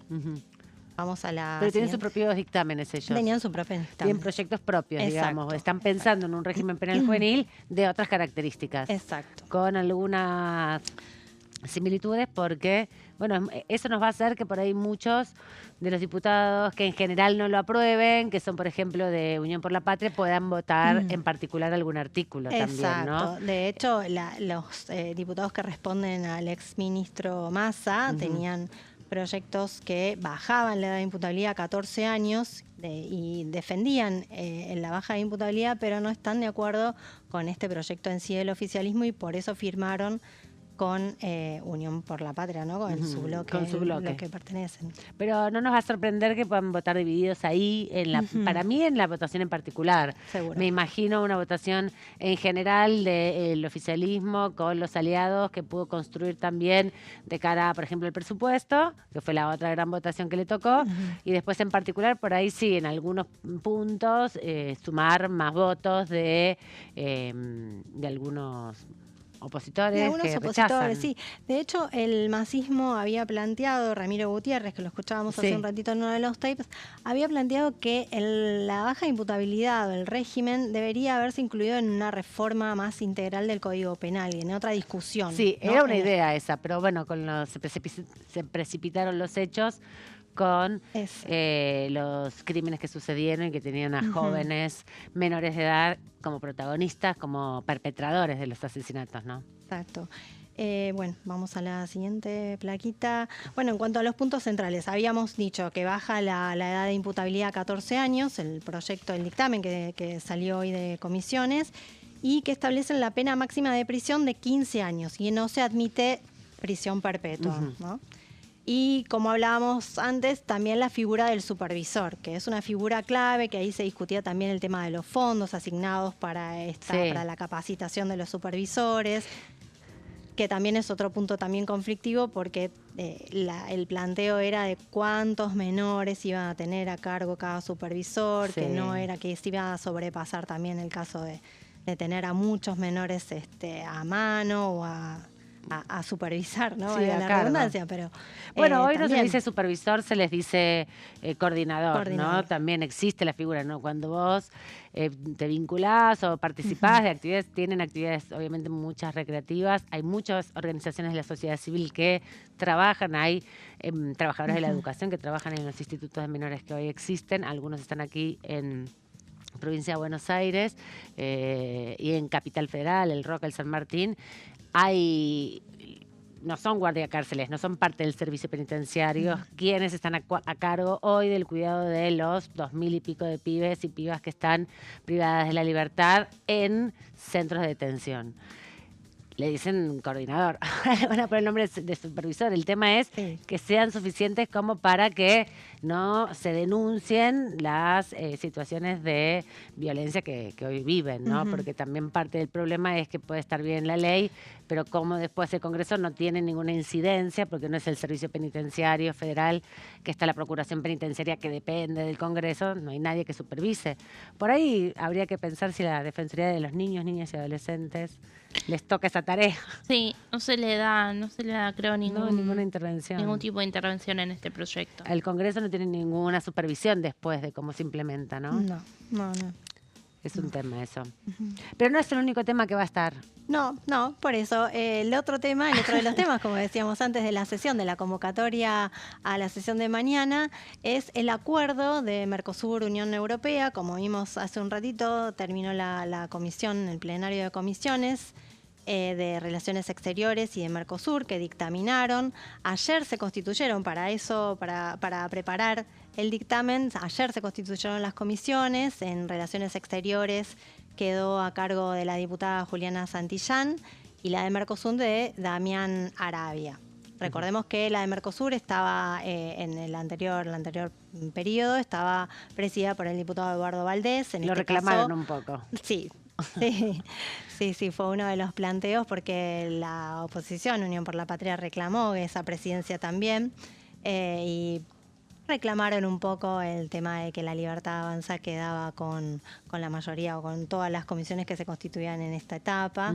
Vamos a la Pero tienen siguiente. sus propios dictámenes ellos. Tenían su propio dictamen. Tienen proyectos propios, digamos. Exacto. Están pensando en un régimen penal juvenil de otras características. Exacto. Con algunas similitudes porque, bueno, eso nos va a hacer que por ahí muchos de los diputados que en general no lo aprueben, que son, por ejemplo, de Unión por la Patria, puedan votar en particular algún artículo también, ¿no? De hecho, los diputados que responden al exministro Massa tenían proyectos que bajaban la edad de imputabilidad a 14 años y defendían la baja de imputabilidad, pero no están de acuerdo con este proyecto en sí del oficialismo y por eso firmaron con Unión por la Patria, ¿no? Con su bloque, los que pertenecen. Pero no nos va a sorprender que puedan votar divididos ahí, para mí en la votación en particular. Seguro. Me imagino una votación en general del oficialismo con los aliados que pudo construir también de cara, por ejemplo, al presupuesto, que fue la otra gran votación que le tocó, y después en particular por ahí sí, en algunos puntos, sumar más votos de algunos opositores. De algunos que opositores, rechazan. sí. De hecho, el masismo había planteado, Ramiro Gutiérrez, que lo escuchábamos hace un ratito en uno de los tapes, había planteado que la baja imputabilidad o el régimen debería haberse incluido en una reforma más integral del Código Penal y en otra discusión. Sí, ¿no? era una idea esa, pero bueno, se precipitaron los hechos con los crímenes que sucedieron y que tenían a jóvenes menores de edad como protagonistas, como perpetradores de los asesinatos, ¿no? Exacto. Bueno, vamos a la siguiente plaquita. Bueno, en cuanto a los puntos centrales, habíamos dicho que baja la edad de imputabilidad a 14 años, el proyecto, el dictamen que salió hoy de comisiones, y que establecen la pena máxima de prisión de 15 años y no se admite prisión perpetua, ¿no? Y como hablábamos antes, también la figura del supervisor, que es una figura clave, que ahí se discutía también el tema de los fondos asignados para la capacitación de los supervisores, que también es otro punto también conflictivo porque el planteo era de cuántos menores iban a tener a cargo cada supervisor, que no era que se iba a sobrepasar también el caso de tener a muchos menores a mano o a supervisar, ¿no? Sí, la redundancia, pero bueno, hoy no se también. dice supervisor, se les dice coordinador, ¿no? También existe la figura, ¿no? Cuando vos te vinculás o participás de actividades, tienen actividades obviamente muchas recreativas, hay muchas organizaciones de la sociedad civil que trabajan, hay trabajadores de la educación que trabajan en los institutos de menores que hoy existen, algunos están aquí en provincia de Buenos Aires y en Capital Federal, el Roca, el San Martín. No son guardiacárceles, no son parte del servicio penitenciario, quienes están a cargo hoy del cuidado de los 2000 y pico de pibes y pibas que están privadas de la libertad en centros de detención. Le dicen coordinador, van a poner el nombre de supervisor. El tema es que sean suficientes como para que no se denuncien las situaciones de violencia que hoy viven, ¿no? Porque también parte del problema es que puede estar bien la ley, pero como después el Congreso no tiene ninguna incidencia, porque no es el Servicio Penitenciario Federal, que está la Procuración Penitenciaria que depende del Congreso, no hay nadie que supervise. Por ahí habría que pensar si la Defensoría de los Niños, Niñas y Adolescentes les toca esa tarea. Sí, no se le da, creo, Ninguna intervención. ningún tipo de intervención en este proyecto. El Congreso no tiene ninguna supervisión después de cómo se implementa, ¿no? No. Es un tema eso. Pero no es el único tema que va a estar. No, por eso. El otro de los temas, como decíamos antes de la sesión, de la convocatoria a la sesión de mañana, es el acuerdo de Mercosur-Unión Europea. Como vimos hace un ratito, terminó la comisión, el plenario de comisiones de Relaciones Exteriores y de Mercosur, que dictaminaron. Ayer se constituyeron para eso, para preparar el dictamen. Ayer se constituyeron las comisiones. En Relaciones Exteriores quedó a cargo de la diputada Juliana Santillán y la de Mercosur de Damián Arabia. Recordemos que la de Mercosur estaba en el anterior periodo, estaba presidida por el diputado Eduardo Valdés. Lo reclamaron un poco. Sí, fue uno de los planteos porque la oposición, Unión por la Patria, reclamó esa presidencia también y reclamaron un poco el tema de que la Libertad Avanza quedaba con la mayoría o con todas las comisiones que se constituían en esta etapa.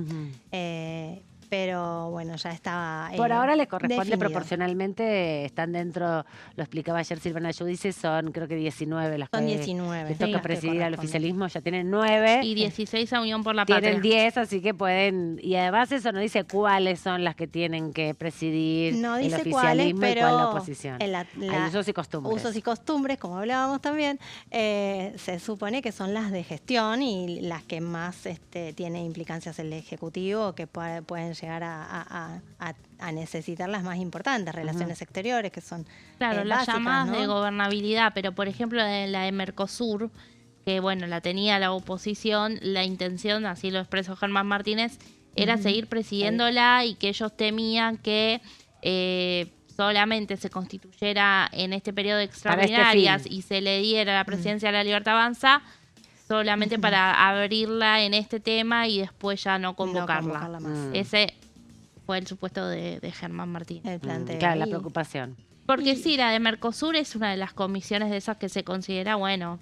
Pero bueno, ya estaba por ahora les corresponde definido. Proporcionalmente, están dentro, lo explicaba ayer Silvana Giudice, son creo que 19 las son que 19, les toca presidir al oficialismo, ya tienen 9. Y 16 a Unión por la Patria. Tienen 10, así que pueden, y además eso no dice cuáles son las que tienen que presidir no el dice oficialismo cuáles, y cuál la oposición. Hay usos y costumbres. Usos y costumbres, como hablábamos también, se supone que son las de gestión y las que más tienen implicancias el Ejecutivo, que pueden llegar a necesitar las más importantes, relaciones exteriores, que son claro, las básicas, llamadas, ¿no? de gobernabilidad, pero por ejemplo la de Mercosur, que bueno, la tenía la oposición, la intención, así lo expresó Germán Martínez, era seguir presidiéndola y que ellos temían que solamente se constituyera en este periodo de extraordinarias y se le diera la presidencia a la Libertad Avanza solamente para abrirla en este tema y después ya no convocarla. más. Ese fue el supuesto de Germán Martínez. El planteo. Claro, la preocupación. Porque sí, la de Mercosur es una de las comisiones de esas que se considera, bueno,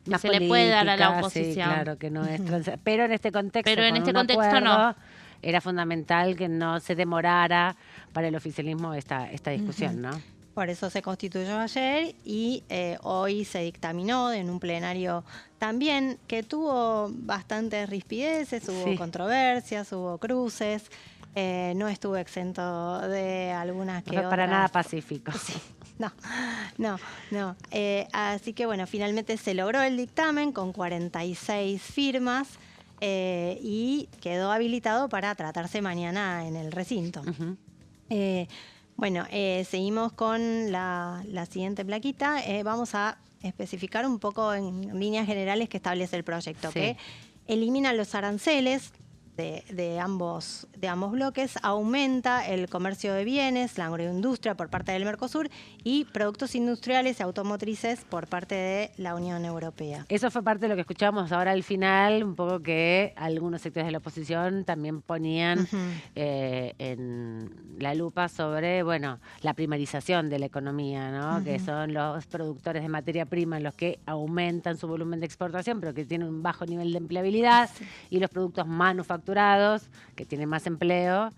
que Más se le puede dar a la oposición. Sí, claro, que no es pero en este contexto, pero en con este un contexto acuerdo, no. Era fundamental que no se demorara para el oficialismo esta discusión, ¿no? Por eso se constituyó ayer y hoy se dictaminó en un plenario también que tuvo bastantes rispideces, hubo controversias, hubo cruces, no estuvo exento de algunas que no fue para nada pacífico. Sí. No. Así que bueno, finalmente se logró el dictamen con 46 firmas y quedó habilitado para tratarse mañana en el recinto. Seguimos con la siguiente plaquita. Vamos a especificar un poco en líneas generales que establece el proyecto, que elimina los aranceles de ambos bloques, aumenta el comercio de bienes, la agroindustria por parte del Mercosur y productos industriales y automotrices por parte de la Unión Europea. Eso fue parte de lo que escuchábamos ahora al final, un poco que algunos sectores de la oposición también ponían en la lupa sobre, bueno, la primarización de la economía, ¿no? Que son los productores de materia prima los que aumentan su volumen de exportación, pero que tienen un bajo nivel de empleabilidad, y los productos manufacturados, que tienen más empleo,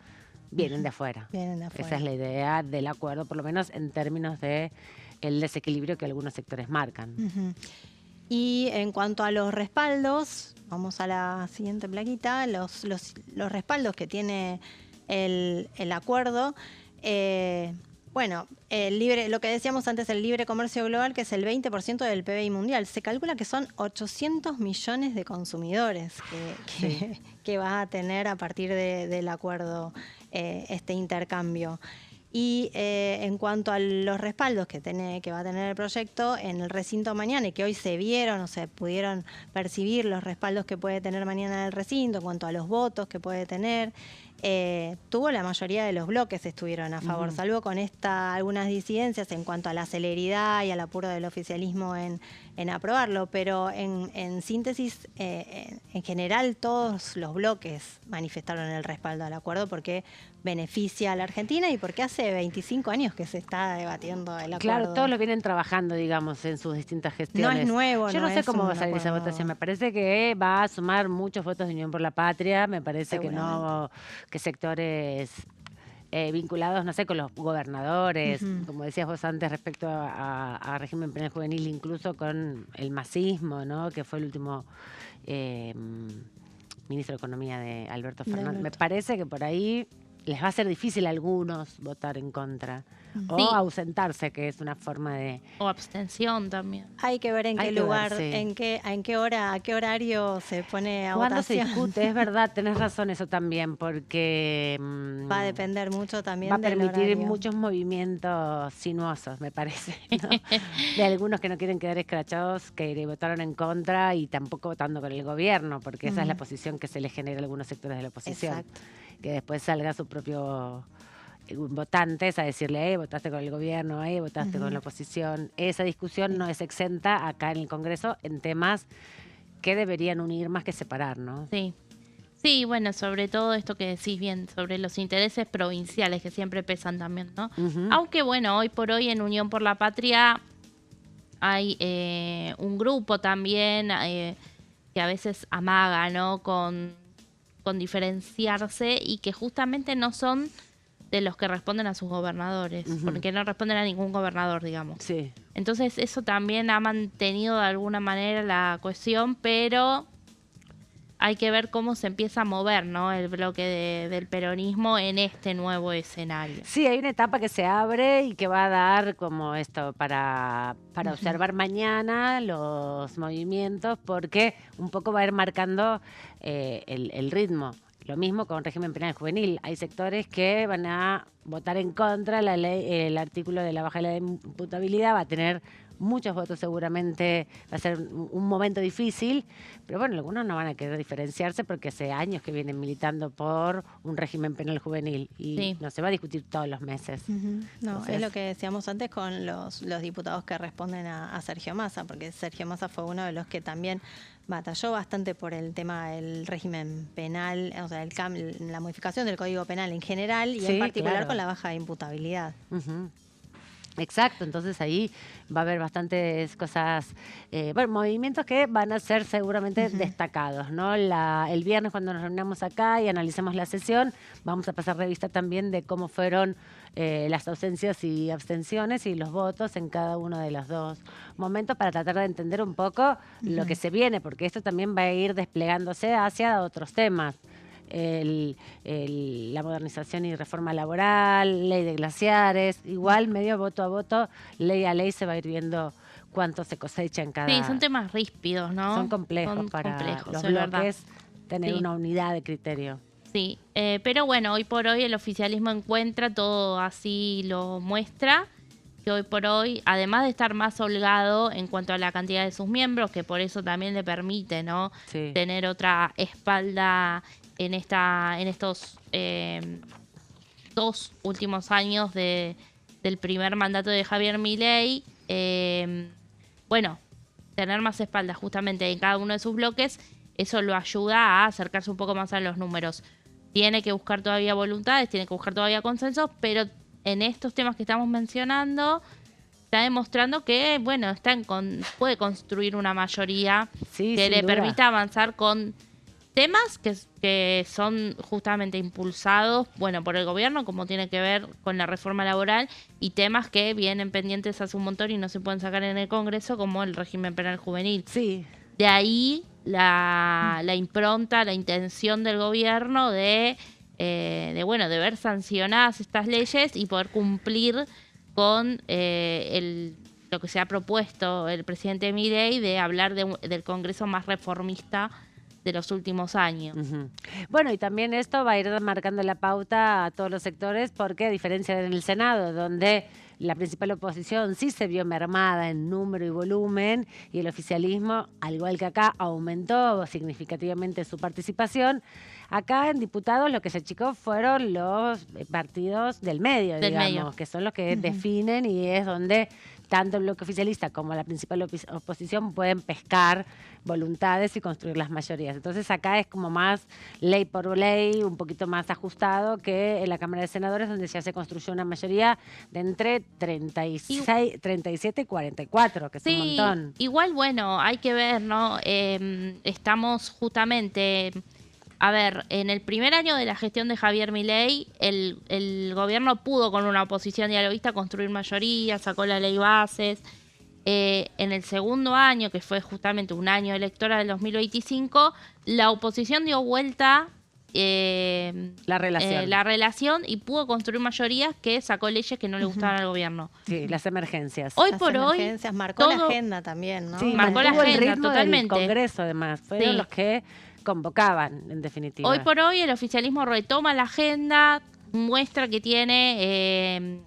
vienen de afuera. Esa es la idea del acuerdo, por lo menos en términos de el desequilibrio que algunos sectores marcan. Y en cuanto a los respaldos, vamos a la siguiente plaquita, los respaldos que tiene el acuerdo. Lo que decíamos antes, el libre comercio global, que es el 20% del PBI mundial. Se calcula que son 800 millones de consumidores que va a tener a partir del acuerdo este intercambio. Y en cuanto a los respaldos que va a tener el proyecto en el recinto mañana, y que hoy se vieron o se pudieron percibir los respaldos que puede tener mañana el recinto, en cuanto a los votos que puede tener, tuvo la mayoría de los bloques estuvieron a favor, salvo con algunas disidencias en cuanto a la celeridad y al apuro del oficialismo en aprobarlo, pero en síntesis, en general todos los bloques manifestaron el respaldo al acuerdo porque beneficia a la Argentina y porque hace 25 años que se está debatiendo el acuerdo. Claro, todos lo vienen trabajando, digamos, en sus distintas gestiones. No es nuevo. Yo no sé cómo va a salir esa votación. Me parece que va a sumar muchos votos de Unión por la Patria. Me parece que no, que sectores vinculados, no sé, con los gobernadores, como decías vos antes, respecto a régimen penal juvenil, incluso con el masismo, ¿no? Que fue el último ministro de Economía de Alberto Fernández. Me parece que por ahí les va a ser difícil a algunos votar en contra. O ausentarse, que es una forma de... O abstención también. Hay que ver en qué lugar, en qué hora, a qué horario se pone a ¿Cuándo votación? se discute? Es verdad, tenés razón eso también, porque... va a depender mucho también del horario. Va a permitir horario. muchos movimientos sinuosos, me parece, ¿no? De algunos que no quieren quedar escrachados, que votaron en contra y tampoco votando con el gobierno, porque esa es la posición que se le genera a algunos sectores de la oposición. Exacto. Que después salga su propio... votantes a decirle, votaste con el gobierno, votaste con la oposición. Esa discusión no es exenta acá en el Congreso en temas que deberían unir más que separar, ¿no? Sí. Sí, bueno, sobre todo esto que decís bien, sobre los intereses provinciales que siempre pesan también, ¿no? Aunque bueno, hoy por hoy en Unión por la Patria hay un grupo también que a veces amaga, ¿no? Con diferenciarse y que justamente no son de los que responden a sus gobernadores, porque no responden a ningún gobernador, digamos. Sí. Entonces eso también ha mantenido de alguna manera la cohesión, pero hay que ver cómo se empieza a mover, ¿no? El bloque del peronismo en este nuevo escenario. Sí, hay una etapa que se abre y que va a dar como esto para observar mañana los movimientos, porque un poco va a ir marcando el ritmo. Lo mismo con régimen penal juvenil. Hay sectores que van a votar en contra la ley, el artículo de la baja de la imputabilidad va a tener muchos votos seguramente, va a ser un momento difícil, pero bueno, algunos no van a querer diferenciarse porque hace años que vienen militando por un régimen penal juvenil y no se va a discutir todos los meses. No, Entonces, es lo que decíamos antes con los diputados que responden a Sergio Massa, porque Sergio Massa fue uno de los que también batalló bastante por el tema del régimen penal, o sea, la modificación del Código Penal en general y en particular con la baja de imputabilidad. Exacto, entonces ahí va a haber bastantes cosas, movimientos que van a ser seguramente destacados, ¿no? El viernes cuando nos reunamos acá y analicemos la sesión, vamos a pasar revista también de cómo fueron las ausencias y abstenciones y los votos en cada uno de los dos momentos para tratar de entender un poco lo que se viene, porque esto también va a ir desplegándose hacia otros temas. La modernización y reforma laboral, ley de glaciares, igual medio voto a voto, ley a ley se va a ir viendo cuánto se cosecha en cada... Sí, son temas ríspidos, ¿no? Son complejos para los bloques tener una unidad de criterio. Sí, pero bueno, hoy por hoy el oficialismo encuentra, todo así lo muestra, que hoy por hoy, además de estar más holgado en cuanto a la cantidad de sus miembros, que por eso también le permite, ¿no? Tener otra espalda en estos 2 últimos años del primer mandato de Javier Milei, tener más espalda justamente en cada uno de sus bloques, eso lo ayuda a acercarse un poco más a los números. Tiene que buscar todavía voluntades, tiene que buscar todavía consensos, pero en estos temas que estamos mencionando está demostrando que, puede construir una mayoría que le permita avanzar con temas que son justamente impulsados, por el gobierno, como tiene que ver con la reforma laboral, y temas que vienen pendientes hace un montón y no se pueden sacar en el Congreso, como el régimen penal juvenil. Sí. De ahí la impronta, la intención del gobierno de ver sancionadas estas leyes y poder cumplir con lo que se ha propuesto el presidente Milei de hablar del Congreso más reformista de los últimos años. Bueno, y también esto va a ir marcando la pauta a todos los sectores, porque a diferencia del Senado, donde la principal oposición sí se vio mermada en número y volumen, y el oficialismo, al igual que acá, aumentó significativamente su participación, Acá en diputados lo que se achicó fueron los partidos del medio, digamos, que son los que definen y es donde tanto el bloque oficialista como la principal oposición pueden pescar voluntades y construir las mayorías. Entonces acá es como más ley por ley, un poquito más ajustado que en la Cámara de Senadores, donde ya se construyó una mayoría de entre 37 y 44, que es un montón. Igual, bueno, hay que ver, ¿no? Estamos justamente... A ver, en el primer año de la gestión de Javier Milei, el gobierno pudo con una oposición dialoguista construir mayoría, sacó la ley bases. En el segundo año, que fue justamente un año electoral del 2025, la oposición dio vuelta la relación y pudo construir mayorías que sacó leyes que no le gustaban al gobierno. Sí, las emergencias. Hoy por hoy marcó la agenda también, ¿no? Sí, marcó la agenda, el ritmo totalmente. Del Congreso, además. Fueron los que convocaban, en definitiva. Hoy por hoy el oficialismo retoma la agenda, muestra que tiene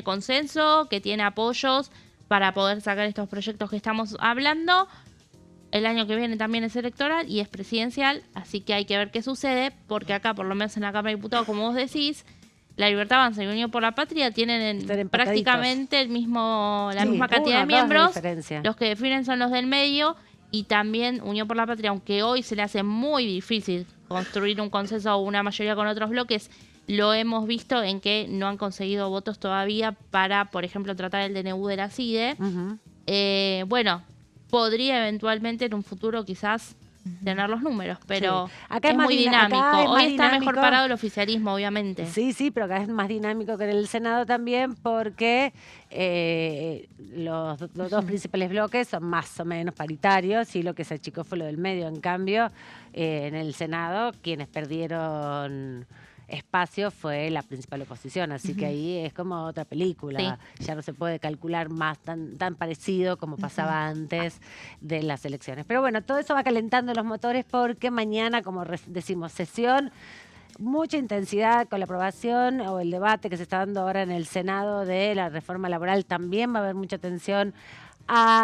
consenso, que tiene apoyos para poder sacar estos proyectos que estamos hablando. El año que viene también es electoral y es presidencial, así que hay que ver qué sucede, porque acá, por lo menos en la Cámara de Diputados, como vos decís, La Libertad Avanza y Unión por la Patria tienen prácticamente la misma cantidad de miembros. Los que definen son los del medio. Y también Unión por la Patria, aunque hoy se le hace muy difícil construir un consenso o una mayoría con otros bloques, lo hemos visto en que no han conseguido votos todavía para, por ejemplo, tratar el DNU de la CIDE. Bueno, podría eventualmente en un futuro quizás tener los números, pero acá es muy dinámico. Hoy está mejor parado el oficialismo, obviamente. Sí, pero acá es más dinámico que en el Senado también, porque los dos principales bloques son más o menos paritarios y lo que se achicó fue lo del medio. En cambio, en el Senado, quienes perdieron espacio fue la principal oposición, así que ahí es como otra película, ya no se puede calcular más tan parecido como pasaba antes de las elecciones. Pero bueno, todo eso va calentando los motores porque mañana, como decimos, sesión, mucha intensidad con la aprobación o el debate que se está dando ahora en el Senado de la reforma laboral. También va a haber mucha tensión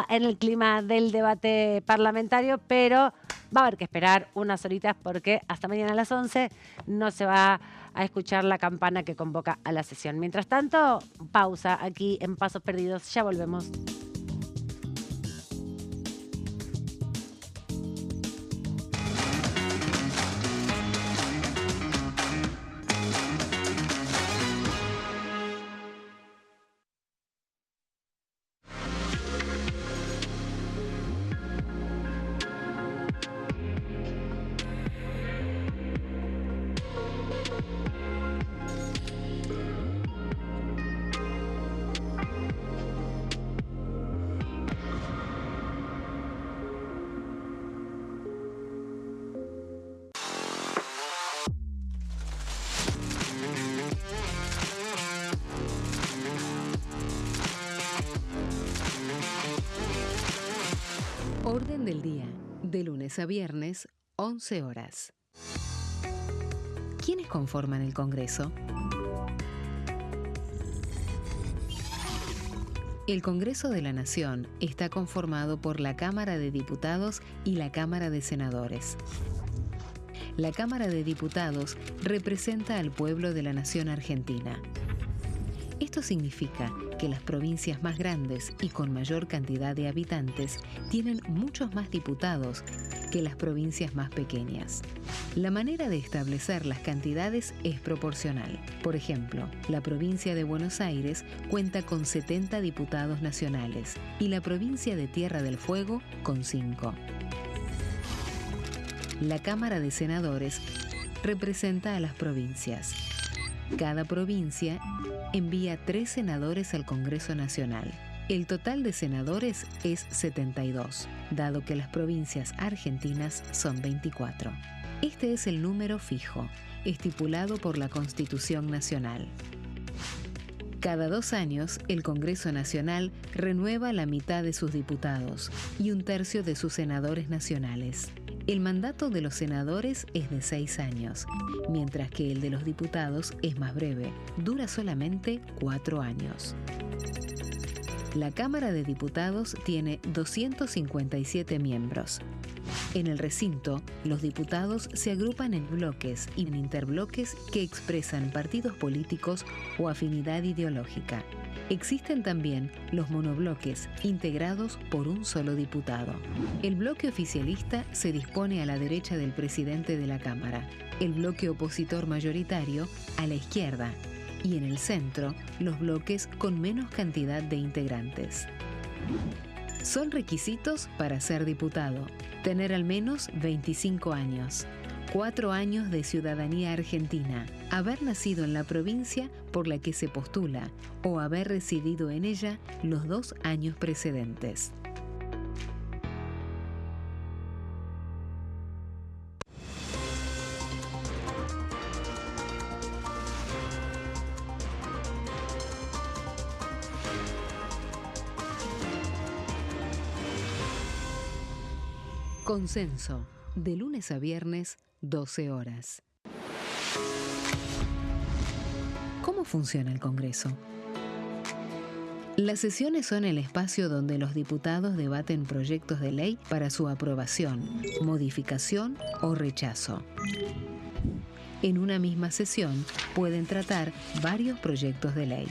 en el clima del debate parlamentario, pero va a haber que esperar unas horitas porque hasta mañana a las 11 no se va a escuchar la campana que convoca a la sesión. Mientras tanto, pausa aquí en Pasos Perdidos. Ya volvemos. Orden del día, de lunes a viernes, 11 horas. ¿Quiénes conforman el Congreso? El Congreso de la Nación está conformado por la Cámara de Diputados y la Cámara de Senadores. La Cámara de Diputados representa al pueblo de la nación argentina. Esto significa que las provincias más grandes y con mayor cantidad de habitantes tienen muchos más diputados que las provincias más pequeñas. La manera de establecer las cantidades es proporcional. Por ejemplo, la provincia de Buenos Aires cuenta con 70 diputados nacionales y la provincia de Tierra del Fuego con 5. La Cámara de Senadores representa a las provincias. Cada provincia envía 3 senadores al Congreso Nacional. El total de senadores es 72, dado que las provincias argentinas son 24. Este es el número fijo, estipulado por la Constitución Nacional. Cada 2 años, el Congreso Nacional renueva la mitad de sus diputados y 1/3 de sus senadores nacionales. El mandato de los senadores es de 6 años, mientras que el de los diputados es más breve, dura solamente 4 años. La Cámara de Diputados tiene 257 miembros. En el recinto, los diputados se agrupan en bloques y en interbloques que expresan partidos políticos o afinidad ideológica. Existen también los monobloques, integrados por un solo diputado. El bloque oficialista se dispone a la derecha del presidente de la Cámara, el bloque opositor mayoritario a la izquierda, y en el centro, los bloques con menos cantidad de integrantes. Son requisitos para ser diputado: tener al menos 25 años, 4 años de ciudadanía argentina, haber nacido en la provincia por la que se postula o haber residido en ella los 2 años precedentes. Consenso, de lunes a viernes, 12 horas. ¿Cómo funciona el Congreso? Las sesiones son el espacio donde los diputados debaten proyectos de ley para su aprobación, modificación o rechazo. En una misma sesión pueden tratar varios proyectos de ley.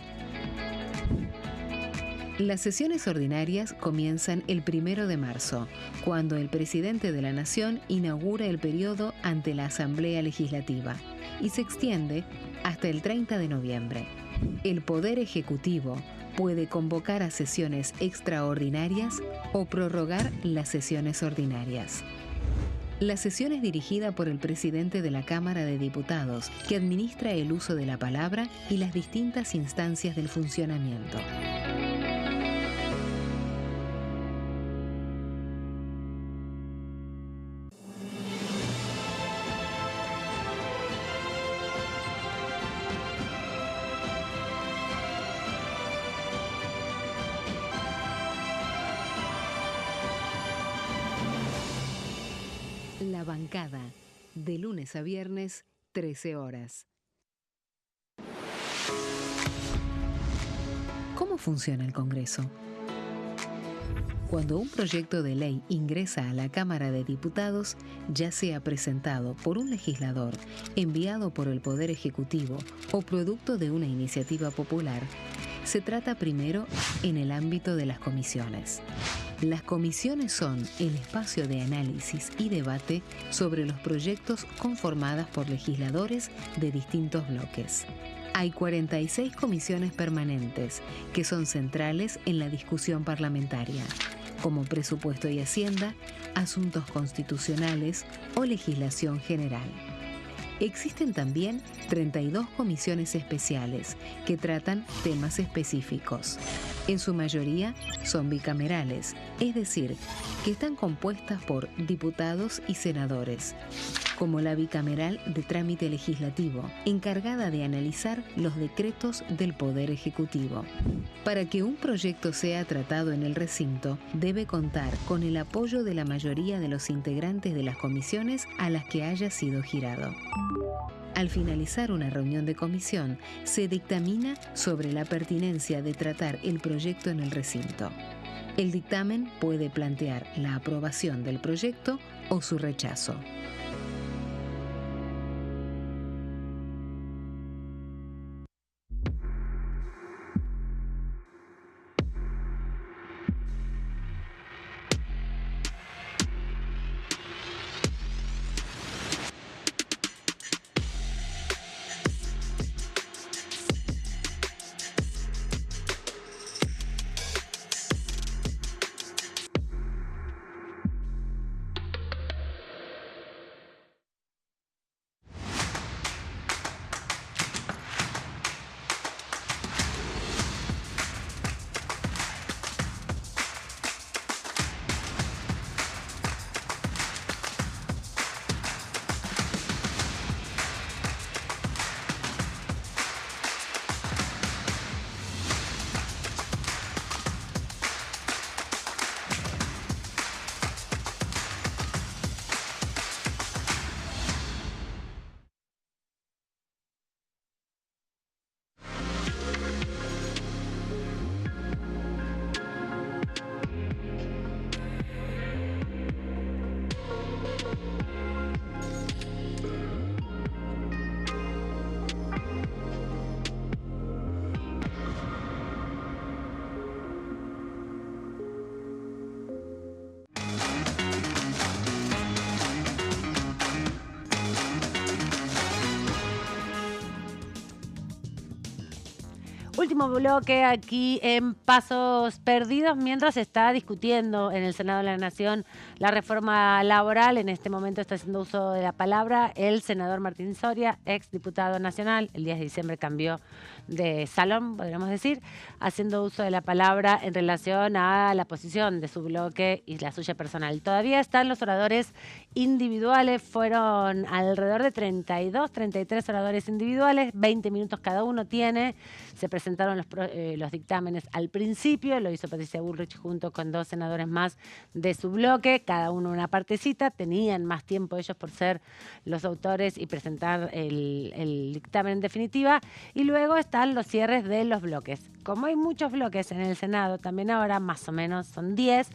Las sesiones ordinarias comienzan el 1 de marzo, cuando el presidente de la Nación inaugura el periodo ante la Asamblea Legislativa, y se extiende hasta el 30 de noviembre. El Poder Ejecutivo puede convocar a sesiones extraordinarias o prorrogar las sesiones ordinarias. La sesión es dirigida por el presidente de la Cámara de Diputados, que administra el uso de la palabra y las distintas instancias del funcionamiento. La bancada, de lunes a viernes, 13 horas. ¿Cómo funciona el Congreso? Cuando un proyecto de ley ingresa a la Cámara de Diputados, ya sea presentado por un legislador, enviado por el Poder Ejecutivo o producto de una iniciativa popular, se trata primero en el ámbito de las comisiones. Las comisiones son el espacio de análisis y debate sobre los proyectos conformadas por legisladores de distintos bloques. Hay 46 comisiones permanentes que son centrales en la discusión parlamentaria, como Presupuesto y Hacienda, Asuntos Constitucionales o Legislación General. Existen también 32 comisiones especiales que tratan temas específicos. En su mayoría son bicamerales, es decir, que están compuestas por diputados y senadores, como la bicameral de trámite legislativo, encargada de analizar los decretos del Poder Ejecutivo. Para que un proyecto sea tratado en el recinto, debe contar con el apoyo de la mayoría de los integrantes de las comisiones a las que haya sido girado. Al finalizar una reunión de comisión, se dictamina sobre la pertinencia de tratar el proyecto en el recinto. El dictamen puede plantear la aprobación del proyecto o su rechazo. Último bloque aquí en Pasos Perdidos, mientras se está discutiendo en el Senado de la Nación la reforma laboral. En este momento está haciendo uso de la palabra el senador Martín Soria, ex diputado nacional. El 10 de diciembre cambió de salón, podríamos decir, haciendo uso de la palabra en relación a la posición de su bloque y la suya personal. Todavía están los oradores individuales, fueron alrededor de 32, 33 oradores individuales, 20 minutos cada uno tiene. Se presentaron los dictámenes al principio, lo hizo Patricia Bullrich junto con 2 senadores más de su bloque, cada uno una partecita, tenían más tiempo ellos por ser los autores y presentar el dictamen en definitiva, y luego están los cierres de los bloques. Como hay muchos bloques en el Senado, también ahora más o menos son 10,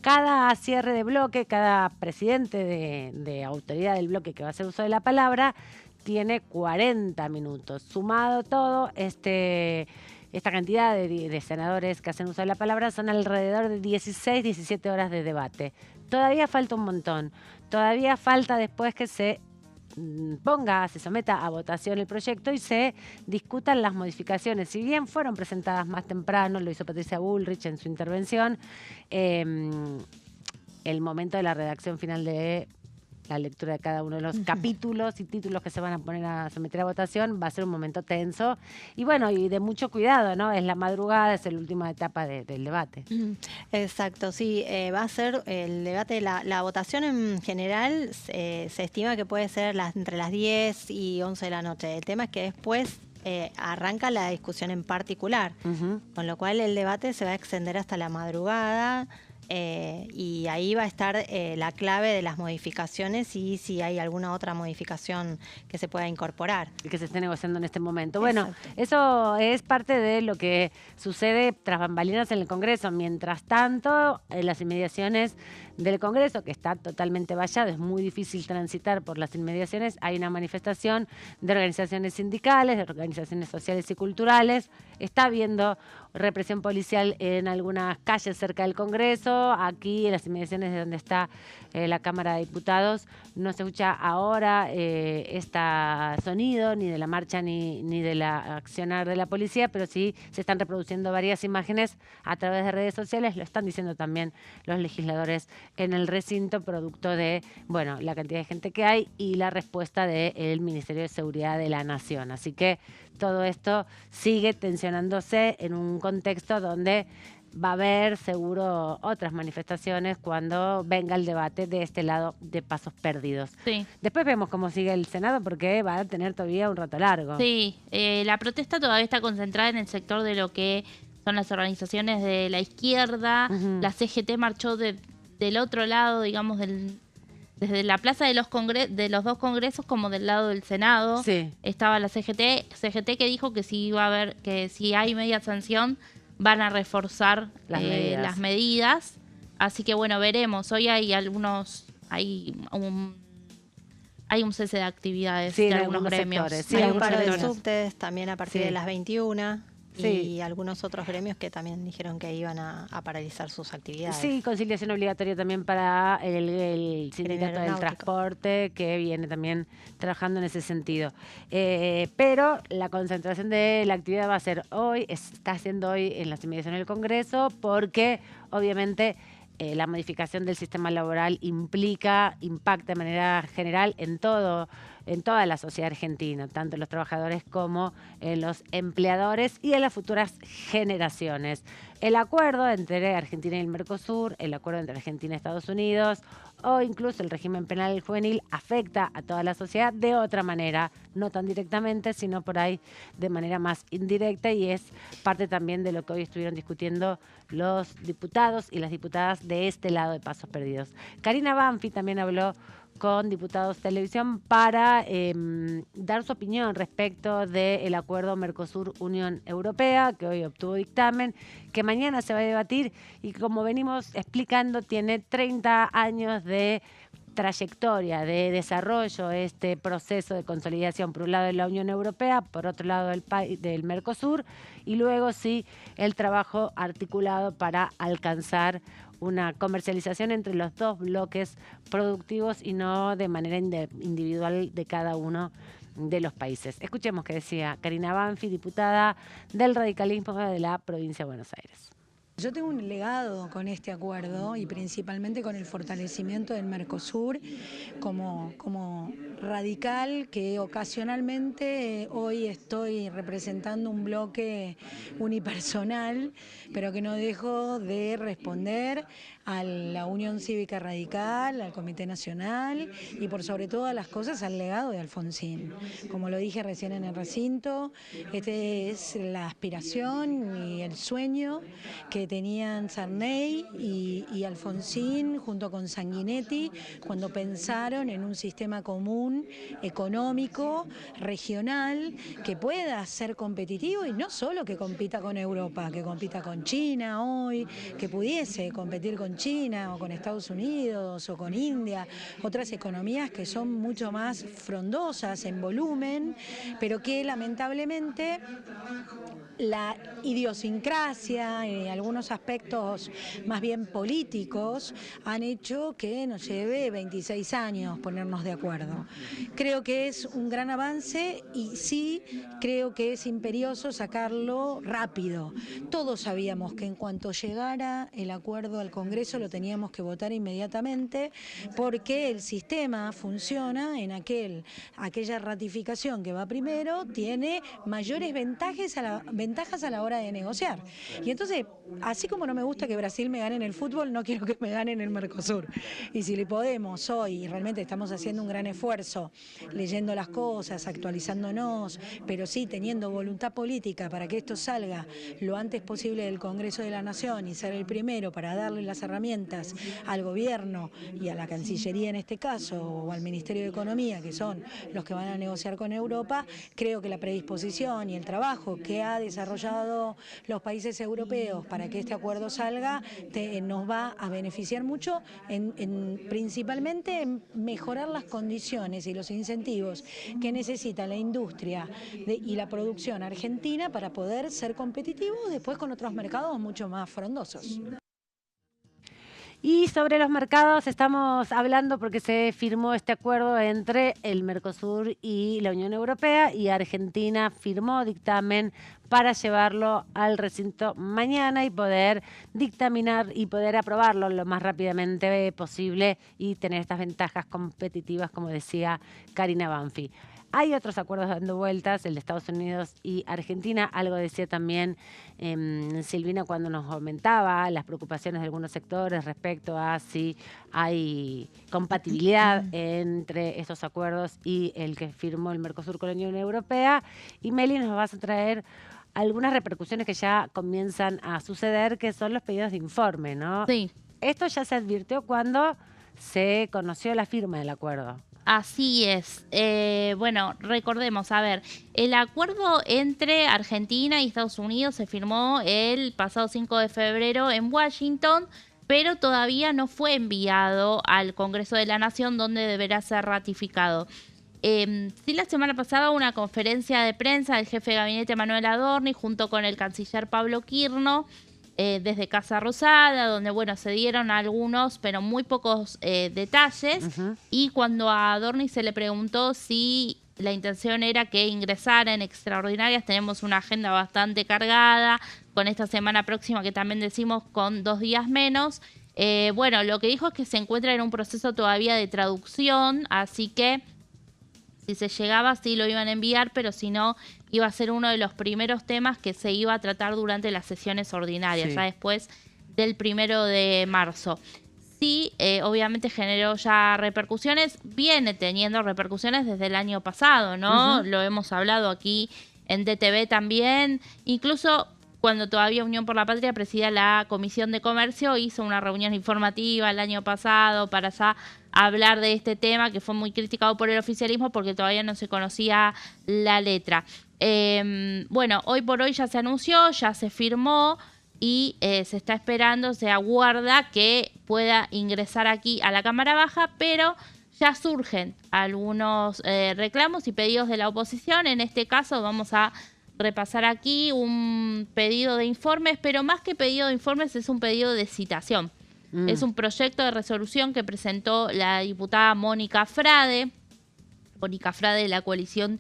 cada cierre de bloque, cada presidente de autoridad del bloque que va a hacer uso de la palabra, tiene 40 minutos. Sumado todo, esta cantidad de senadores que hacen uso de la palabra son alrededor de 16, 17 horas de debate. Todavía falta un montón. Todavía falta después que se someta a votación el proyecto y se discutan las modificaciones. Si bien fueron presentadas más temprano, lo hizo Patricia Bullrich en su intervención, el momento de la redacción final de la lectura de cada uno de los capítulos y títulos que se van a poner a someter a votación va a ser un momento tenso y bueno, y de mucho cuidado, ¿no? Es la madrugada, es la última etapa del debate. Exacto, sí, va a ser el debate, la votación en general se estima que puede ser entre las 10 y 11 de la noche. El tema es que después arranca la discusión en particular, con lo cual el debate se va a extender hasta la madrugada. Y ahí va a estar la clave de las modificaciones y si hay alguna otra modificación que se pueda incorporar. Y que se esté negociando en este momento. Bueno, eso es parte de lo que sucede tras bambalinas en el Congreso. Mientras tanto, en las inmediaciones del Congreso, que está totalmente vallado, es muy difícil transitar por las inmediaciones, hay una manifestación de organizaciones sindicales, de organizaciones sociales y culturales. Está habiendo represión policial en algunas calles cerca del Congreso. Aquí, en las inmediaciones de donde está la Cámara de Diputados, no se escucha ahora este sonido, ni de la marcha ni de la accionar de la policía, pero sí se están reproduciendo varias imágenes a través de redes sociales. Lo están diciendo también los legisladores en el recinto, producto de, bueno, la cantidad de gente que hay y la respuesta del Ministerio de Seguridad de la Nación. Así que todo esto sigue tensionándose en un contexto donde va a haber seguro otras manifestaciones cuando venga el debate de este lado de Pasos Perdidos. Sí. Después vemos cómo sigue el Senado porque va a tener todavía un rato largo. Sí, la protesta todavía está concentrada en el sector de lo que son las organizaciones de la izquierda. La CGT marchó del otro lado, digamos, desde la plaza de los dos congresos como del lado del Senado. Sí. Estaba la CGT que dijo que si hay media sanción van a reforzar las medidas. Así que bueno, veremos. Hoy hay un cese de actividades de algunos gremios. Sectores, sí, hay un paro de subtes también a partir de las 21. Y algunos otros gremios que también dijeron que iban a paralizar sus actividades. Sí, conciliación obligatoria también para el sindicato del transporte, que viene también trabajando en ese sentido. Pero la concentración de la actividad va a ser hoy, está haciendo hoy en las inmediaciones del Congreso, porque obviamente la modificación del sistema laboral impacta de manera general en toda la sociedad argentina, tanto en los trabajadores como en los empleadores y en las futuras generaciones. El acuerdo entre Argentina y el Mercosur, el acuerdo entre Argentina y Estados Unidos o incluso el régimen penal juvenil afecta a toda la sociedad de otra manera, no tan directamente, sino por ahí de manera más indirecta, y es parte también de lo que hoy estuvieron discutiendo los diputados y las diputadas de este lado de Pasos Perdidos. Karina Banfi también habló con Diputados Televisión para dar su opinión respecto del acuerdo Mercosur-Unión Europea, que hoy obtuvo dictamen, que mañana se va a debatir y, como venimos explicando, tiene 30 años de trayectoria, de desarrollo, este proceso de consolidación, por un lado de la Unión Europea, por otro lado del Mercosur, y luego sí el trabajo articulado para alcanzar una comercialización entre los dos bloques productivos y no de manera individual de cada uno de los países. Escuchemos qué decía Karina Banfi, diputada del radicalismo de la provincia de Buenos Aires. Yo tengo un legado con este acuerdo y principalmente con el fortalecimiento del Mercosur como radical que ocasionalmente hoy estoy representando un bloque unipersonal, pero que no dejo de responder a la Unión Cívica Radical, al Comité Nacional y por sobre todas las cosas al legado de Alfonsín. Como lo dije recién en el recinto, este es la aspiración y el sueño que tenían Sarney y Alfonsín junto con Sanguinetti cuando pensaron en un sistema común, económico, regional, que pueda ser competitivo y no solo que compita con Europa, que compita con China hoy, que pudiese competir con China o con Estados Unidos o con India, otras economías que son mucho más frondosas en volumen, pero que lamentablemente la idiosincrasia y algunos aspectos más bien políticos han hecho que nos lleve 26 años ponernos de acuerdo. Creo que es un gran avance y sí creo que es imperioso sacarlo rápido. Todos sabíamos que en cuanto llegara el acuerdo al Congreso lo teníamos que votar inmediatamente porque el sistema funciona en aquella ratificación que va primero, tiene mayores ventajas a la hora de negociar. Y entonces, así como no me gusta que Brasil me gane en el fútbol, no quiero que me gane en el Mercosur. Y si le podemos hoy, y realmente estamos haciendo un gran esfuerzo, leyendo las cosas, actualizándonos, pero sí teniendo voluntad política para que esto salga lo antes posible del Congreso de la Nación y ser el primero para darle las herramientas al gobierno y a la Cancillería en este caso, o al Ministerio de Economía, que son los que van a negociar con Europa, creo que la predisposición y el trabajo que ha desarrollado los países europeos para que este acuerdo salga nos va a beneficiar mucho, principalmente en mejorar las condiciones y los incentivos que necesita la industria y la producción argentina para poder ser competitivos después con otros mercados mucho más frondosos. Y sobre los mercados estamos hablando porque se firmó este acuerdo entre el Mercosur y la Unión Europea y Argentina firmó dictamen para llevarlo al recinto mañana y poder dictaminar y poder aprobarlo lo más rápidamente posible y tener estas ventajas competitivas, como decía Karina Banfi. Hay otros acuerdos dando vueltas, el de Estados Unidos y Argentina. Algo decía también Silvina cuando nos comentaba las preocupaciones de algunos sectores respecto a si hay compatibilidad entre estos acuerdos y el que firmó el Mercosur con la Unión Europea. Y Meli, nos vas a traer algunas repercusiones que ya comienzan a suceder, que son los pedidos de informe, ¿no? Sí. Esto ya se advirtió cuando se conoció la firma del acuerdo. Así es. Bueno, recordemos, a ver, el acuerdo entre Argentina y Estados Unidos se firmó el pasado 5 de febrero en Washington, pero todavía no fue enviado al Congreso de la Nación, donde deberá ser ratificado. Sí, la semana pasada una conferencia de prensa del jefe de gabinete Manuel Adorni junto con el canciller Pablo Quirno, desde Casa Rosada, donde bueno, se dieron algunos, pero muy pocos detalles. Y cuando a Adorni se le preguntó si la intención era que ingresara en extraordinarias, tenemos una agenda bastante cargada, con esta semana próxima que también decimos con 2 días menos. Bueno, lo que dijo es que se encuentra en un proceso todavía de traducción, así que si se llegaba sí lo iban a enviar, pero si no iba a ser uno de los primeros temas que se iba a tratar durante las sesiones ordinarias, sí, ya después del 1 de marzo. Sí, obviamente generó ya repercusiones, viene teniendo repercusiones desde el año pasado, ¿no? Lo hemos hablado aquí en DTV también, incluso cuando todavía Unión por la Patria presidía la Comisión de Comercio, hizo una reunión informativa el año pasado para ya hablar de este tema que fue muy criticado por el oficialismo porque todavía no se conocía la letra. Bueno, hoy por hoy ya se anunció, ya se firmó y se está esperando, se aguarda que pueda ingresar aquí a la Cámara Baja, pero ya surgen algunos reclamos y pedidos de la oposición. En este caso vamos a repasar aquí un pedido de informes, pero más que pedido de informes es un pedido de citación. Es un proyecto de resolución que presentó la diputada Mónica Frade, Mónica Frade de la coalición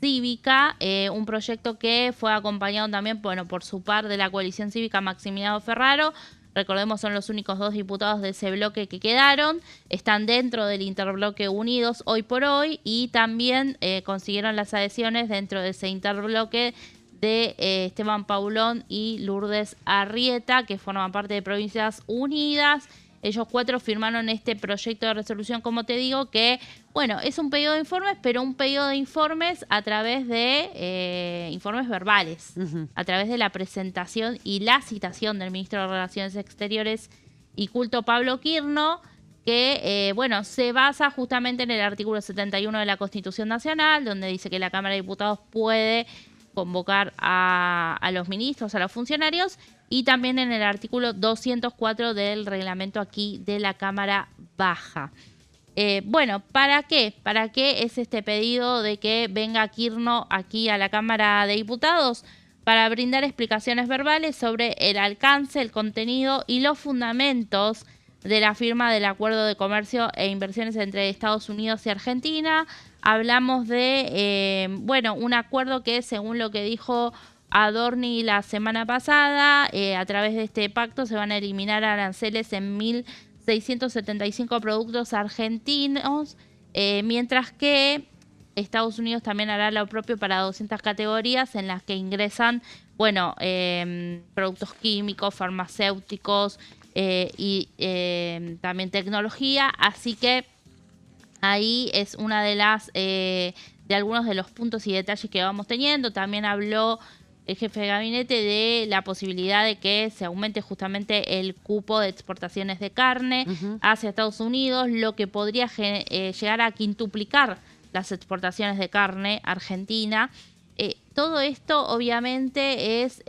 cívica, un proyecto que fue acompañado también, bueno, por su par de la coalición cívica, Maximiliano Ferraro. Recordemos, son los únicos 2 diputados de ese bloque que quedaron, están dentro del interbloque Unidos hoy por hoy, y también consiguieron las adhesiones dentro de ese interbloque de Esteban Paulón y Lourdes Arrieta, que forman parte de Provincias Unidas. Ellos 4 firmaron este proyecto de resolución, como te digo, que, bueno, es un pedido de informes, pero un pedido de informes a través de informes verbales, a través de la presentación y la citación del ministro de Relaciones Exteriores y Culto, Pablo Quirno, que, bueno, se basa justamente en el artículo 71 de la Constitución Nacional, donde dice que la Cámara de Diputados puede convocar a los ministros, a los funcionarios, y también en el artículo 204 del reglamento aquí de la Cámara Baja. Bueno, ¿para qué? ¿Para qué es este pedido de que venga Quirno aquí a la Cámara de Diputados? Para brindar explicaciones verbales sobre el alcance, el contenido y los fundamentos de la firma del Acuerdo de Comercio e Inversiones entre Estados Unidos y Argentina. Hablamos de, bueno, un acuerdo que, según lo que dijo Adorni la semana pasada, a través de este pacto se van a eliminar aranceles en 1.675 productos argentinos, mientras que Estados Unidos también hará lo propio para 200 categorías en las que ingresan, bueno, productos químicos, farmacéuticos y también tecnología. Así que ahí es una de las de algunos de los puntos y detalles que vamos teniendo. También habló el jefe de gabinete de la posibilidad de que se aumente justamente el cupo de exportaciones de carne hacia Estados Unidos, lo que podría llegar a quintuplicar las exportaciones de carne argentina. Todo esto obviamente es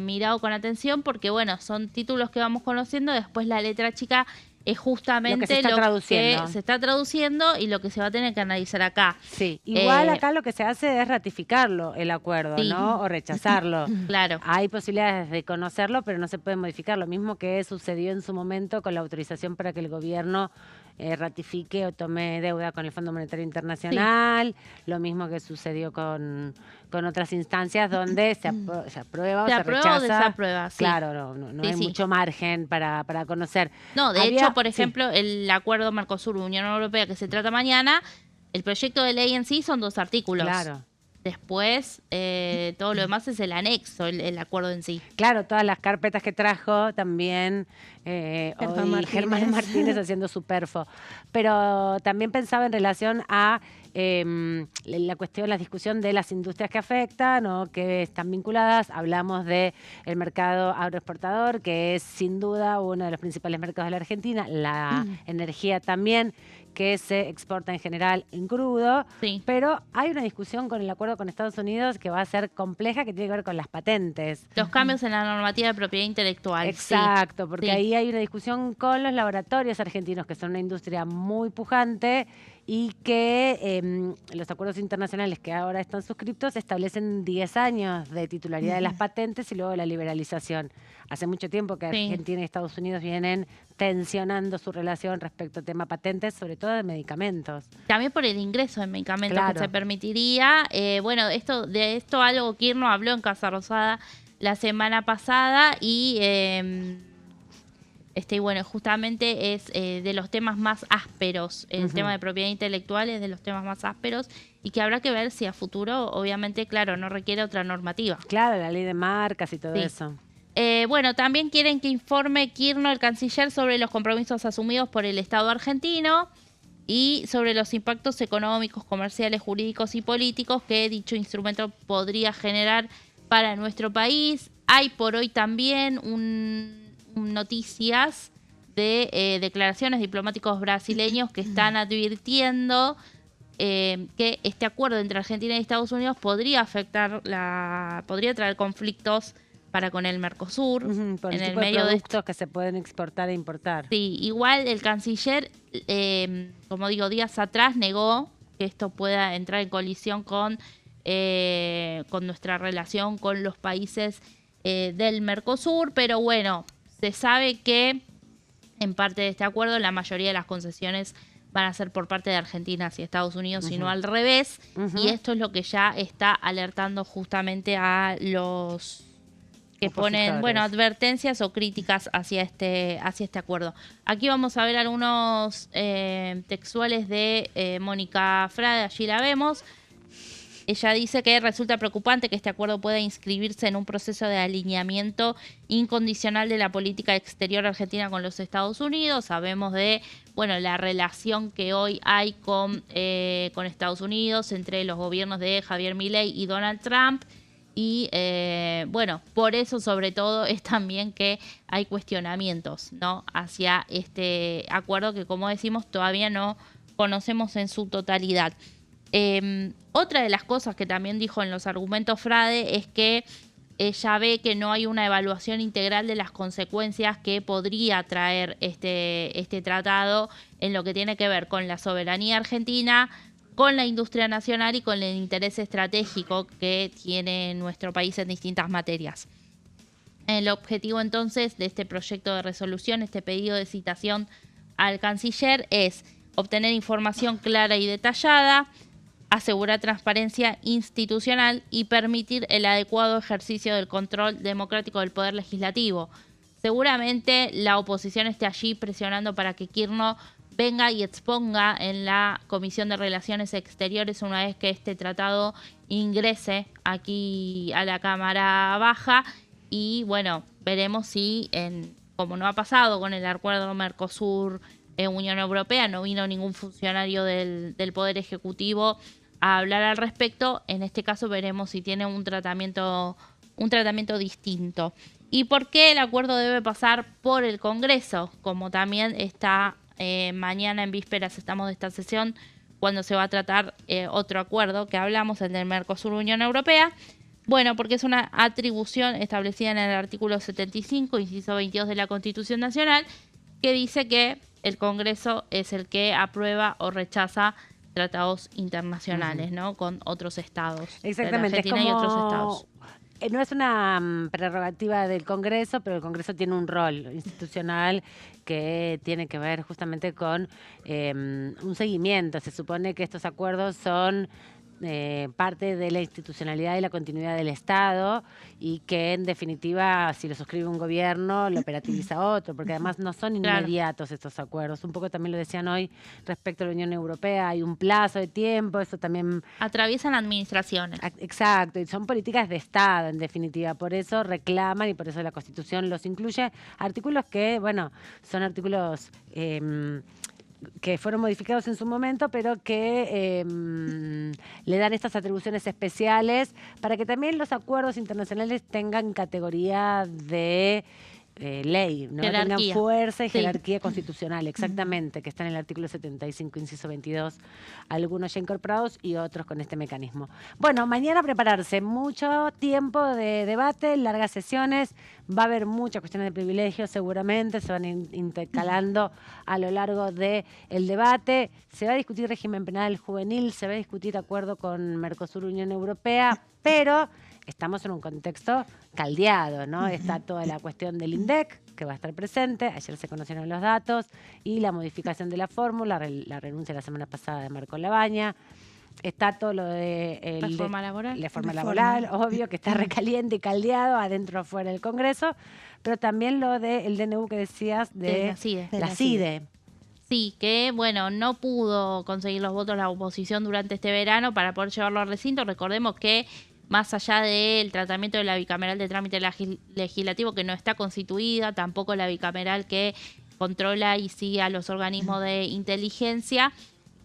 mirado con atención porque, bueno, son títulos que vamos conociendo. Después la letra chica es justamente lo que se está traduciendo y lo que se va a tener que analizar acá. Sí, igual acá lo que se hace es ratificarlo, el acuerdo, sí, ¿no? O rechazarlo. Claro. Hay posibilidades de conocerlo, pero no se puede modificar. Lo mismo que sucedió en su momento con la autorización para que el gobierno ratifique o tome deuda con el Fondo Monetario Internacional, sí, lo mismo que sucedió con otras instancias donde se aprueba o se rechaza. O desaprueba, sí. Claro, no hay mucho margen para conocer. No, de hecho, por ejemplo, el acuerdo Mercosur-Unión Europea que se trata mañana, el proyecto de ley en sí son 2 artículos. Claro. Después, todo lo demás es el anexo, el acuerdo en sí. Claro, todas las carpetas que trajo también hoy Germán Martínez haciendo su perfo. Pero también pensaba en relación a la cuestión, la discusión de las industrias que afectan o que están vinculadas. Hablamos del mercado agroexportador, que es sin duda uno de los principales mercados de la Argentina. La energía también, que se exporta en general en crudo, sí, pero hay una discusión con el acuerdo con Estados Unidos que va a ser compleja, que tiene que ver con las patentes. Los cambios en la normativa de propiedad intelectual. Exacto, sí, porque sí, ahí hay una discusión con los laboratorios argentinos, que son una industria muy pujante y que los acuerdos internacionales que ahora están suscriptos establecen 10 años de titularidad de las patentes y luego la liberalización. Hace mucho tiempo que Argentina y Estados Unidos vienen tensionando su relación respecto al tema patentes, sobre todo de medicamentos. También por el ingreso de medicamentos, claro, que se permitiría. Bueno, de esto algo Quirno habló en Casa Rosada la semana pasada y bueno, justamente es de los temas más ásperos. El tema de propiedad intelectual es de los temas más ásperos y que habrá que ver si a futuro, obviamente, claro, no requiere otra normativa. Claro, la ley de marcas y todo eso. Bueno, también quieren que informe Quirno, el canciller, sobre los compromisos asumidos por el Estado argentino y sobre los impactos económicos, comerciales, jurídicos y políticos que dicho instrumento podría generar para nuestro país. Hay por hoy también noticias de declaraciones diplomáticos brasileños que están advirtiendo que este acuerdo entre Argentina y Estados Unidos podría podría traer conflictos para con el Mercosur, por en el el medio medio de productos que se pueden exportar e importar. Sí, igual el canciller, como digo, días atrás negó que esto pueda entrar en colisión con nuestra relación con los países del Mercosur, pero bueno, se sabe que en parte de este acuerdo la mayoría de las concesiones van a ser por parte de Argentina hacia Estados Unidos, sino al revés. Y esto es lo que ya está alertando justamente a los que ponen, bueno, advertencias o críticas hacia este acuerdo. Aquí vamos a ver algunos textuales de Mónica Frade, allí la vemos. Ella dice que resulta preocupante que este acuerdo pueda inscribirse en un proceso de alineamiento incondicional de la política exterior argentina con los Estados Unidos. Sabemos de, bueno, la relación que hoy hay con Estados Unidos entre los gobiernos de Javier Milei y Donald Trump. Y bueno, por eso sobre todo es también que hay cuestionamientos, ¿no?, hacia este acuerdo que, como decimos, todavía no conocemos en su totalidad. Otra de las cosas que también dijo en los argumentos Frade es que ella ve que no hay una evaluación integral de las consecuencias que podría traer este tratado en lo que tiene que ver con la soberanía argentina, con la industria nacional y con el interés estratégico que tiene nuestro país en distintas materias. El objetivo entonces de este proyecto de resolución, este pedido de citación al canciller, es obtener información clara y detallada, asegurar transparencia institucional y permitir el adecuado ejercicio del control democrático del Poder Legislativo. Seguramente la oposición esté allí presionando para que Kirchner venga y exponga en la Comisión de Relaciones Exteriores una vez que este tratado ingrese aquí a la Cámara Baja. Y bueno, veremos si, como no ha pasado con el acuerdo Mercosur Unión Europea, no vino ningún funcionario del Poder Ejecutivo a hablar al respecto. En este caso veremos si tiene un tratamiento distinto. ¿Y por qué el acuerdo debe pasar por el Congreso? Como también está mañana en vísperas estamos de esta sesión, cuando se va a tratar otro acuerdo que hablamos, el del Mercosur Unión Europea. Bueno, porque es una atribución establecida en el artículo 75, inciso 22 de la Constitución Nacional, que dice que el Congreso es el que aprueba o rechaza tratados internacionales, ¿no?, con otros estados. Exactamente. Argentina y otros estados. No es una prerrogativa del Congreso, pero el Congreso tiene un rol institucional que tiene que ver justamente con un seguimiento. Se supone que estos acuerdos son parte de la institucionalidad y la continuidad del Estado, y que en definitiva, si lo suscribe un gobierno, lo operativiza otro, porque además no son inmediatos estos acuerdos. Un poco también lo decían hoy respecto a la Unión Europea, hay un plazo de tiempo, eso también atraviesan administraciones. Exacto, y son políticas de Estado en definitiva, por eso reclaman y por eso la Constitución los incluye. Artículos que, bueno, son artículos que fueron modificados en su momento, pero que le dan estas atribuciones especiales para que también los acuerdos internacionales tengan categoría de ley, ¿no? Tengan fuerza y jerarquía constitucional, exactamente, que está en el artículo 75, inciso 22, algunos ya incorporados y otros con este mecanismo. Bueno, mañana prepararse, mucho tiempo de debate, largas sesiones, va a haber muchas cuestiones de privilegios seguramente, se van intercalando a lo largo del debate, se va a discutir régimen penal juvenil, se va a discutir acuerdo con Mercosur Unión Europea, pero estamos en un contexto caldeado, ¿no? Está toda la cuestión del INDEC, que va a estar presente, ayer se conocieron los datos, y la modificación de la fórmula, la renuncia la semana pasada de Marco Labaña. Está todo lo de reforma laboral. La reforma laboral, obvio, que está recaliente y caldeado adentro o afuera del Congreso, pero también lo del DNU que decías de la CIDE. Sí, que bueno, no pudo conseguir los votos la oposición durante este verano para poder llevarlo al recinto. Recordemos que más allá del tratamiento de la bicameral de trámite legislativo, que no está constituida, tampoco la bicameral que controla y sigue a los organismos de inteligencia,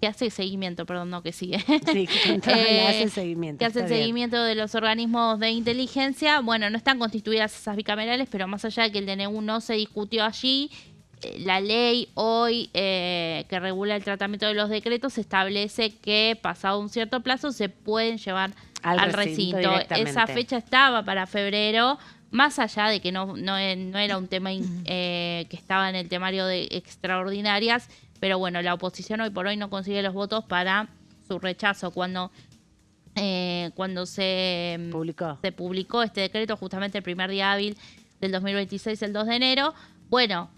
que hace seguimiento, perdón, no que sigue. Sí, que controla, hace seguimiento. Que hace el seguimiento de los organismos de inteligencia. Bueno, no están constituidas esas bicamerales, pero más allá de que el DNU no se discutió allí, la ley hoy que regula el tratamiento de los decretos establece que pasado un cierto plazo se pueden llevar al recinto. Esa fecha estaba para febrero, más allá de que no era un tema que estaba en el temario de extraordinarias, pero bueno, la oposición hoy por hoy no consigue los votos para su rechazo. Cuando se publicó este decreto, justamente el primer día hábil del 2026, el 2 de enero, bueno,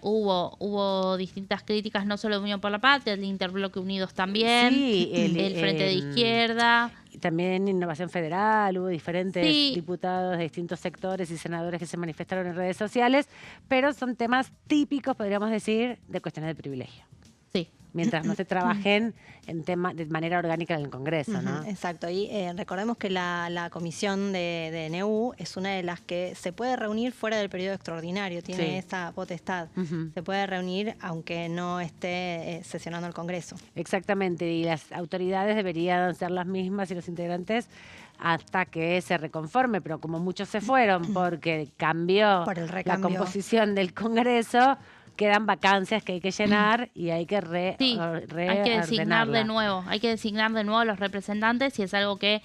Hubo distintas críticas, no solo de Unión por la Patria, el Interbloque Unidos también, Sí, el Frente de Izquierda. También Innovación Federal, hubo diferentes diputados de distintos sectores y senadores que se manifestaron en redes sociales, pero son temas típicos, podríamos decir, de cuestiones de privilegio. Sí. Mientras no se trabajen en temas de manera orgánica en el Congreso, ¿no? Exacto, y recordemos que la comisión de NU es una de las que se puede reunir fuera del periodo extraordinario, tiene esa potestad. Se puede reunir aunque no esté sesionando el Congreso. Exactamente, y las autoridades deberían ser las mismas y los integrantes hasta que se reconforme, pero como muchos se fueron porque cambió la composición del Congreso, quedan vacancias que hay que llenar y hay que hay que designar de nuevo, a los representantes, y es algo que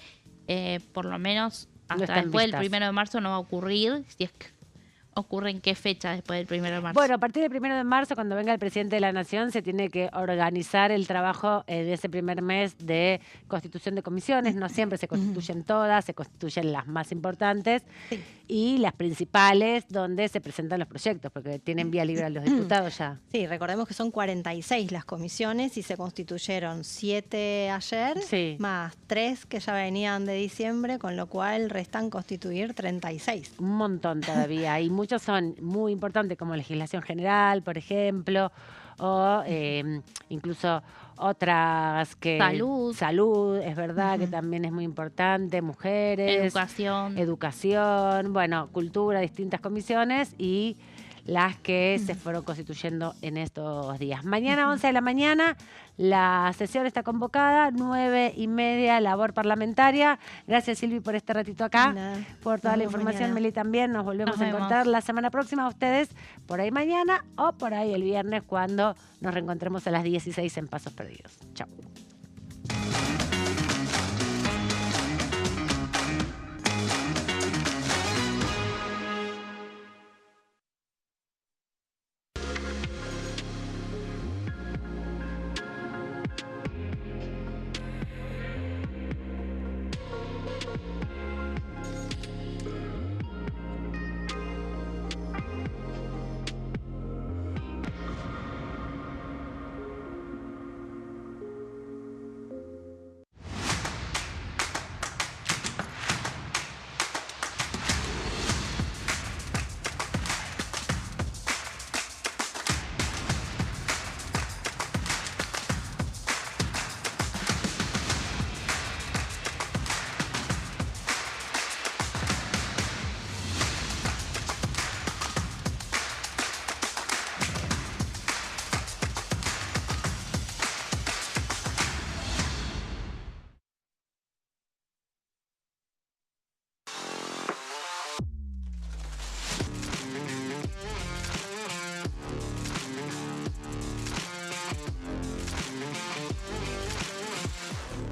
por lo menos hasta después del 1 de marzo no va a ocurrir. Si es que ocurre, ¿en qué fecha después del 1 de marzo? Bueno, a partir del 1 de marzo, cuando venga el presidente de la Nación, se tiene que organizar el trabajo de ese primer mes de constitución de comisiones. No siempre se constituyen todas, se constituyen las más importantes y las principales donde se presentan los proyectos, porque tienen vía libre a los diputados ya. Sí, recordemos que son 46 las comisiones y se constituyeron 7 ayer, más 3 que ya venían de diciembre, con lo cual restan constituir 36. Un montón todavía, y muchos son muy importantes, como legislación general, por ejemplo, o incluso otras que... Salud, es verdad, que también es muy importante, mujeres... Educación, bueno, cultura, distintas comisiones y las que se fueron constituyendo en estos días. Mañana 11 de la mañana la sesión está convocada, 9:30 labor parlamentaria. Gracias, Silvi, por este ratito acá, por toda la información. Meli también, nos volvemos a encontrar la semana próxima. A ustedes por ahí mañana o por ahí el viernes cuando nos reencontremos a las 16 en Pasos Perdidos. Chao.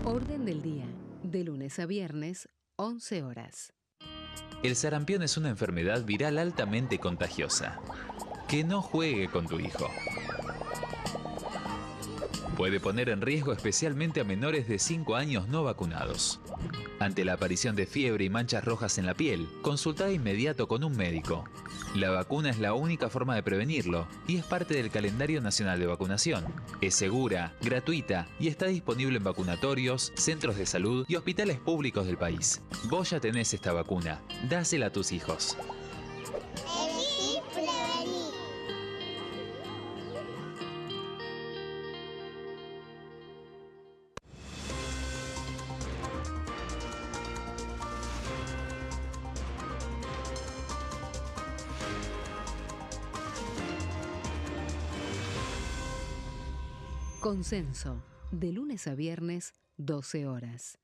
Orden del día, de lunes a viernes, 11 horas. El sarampión es una enfermedad viral altamente contagiosa. Que no juegue con tu hijo. Puede poner en riesgo especialmente a menores de 5 años no vacunados. Ante la aparición de fiebre y manchas rojas en la piel, consulta de inmediato con un médico. La vacuna es la única forma de prevenirlo y es parte del calendario nacional de vacunación. Es segura, gratuita y está disponible en vacunatorios, centros de salud y hospitales públicos del país. Vos ya tenés esta vacuna, dásela a tus hijos. Consenso, de lunes a viernes, 12 horas.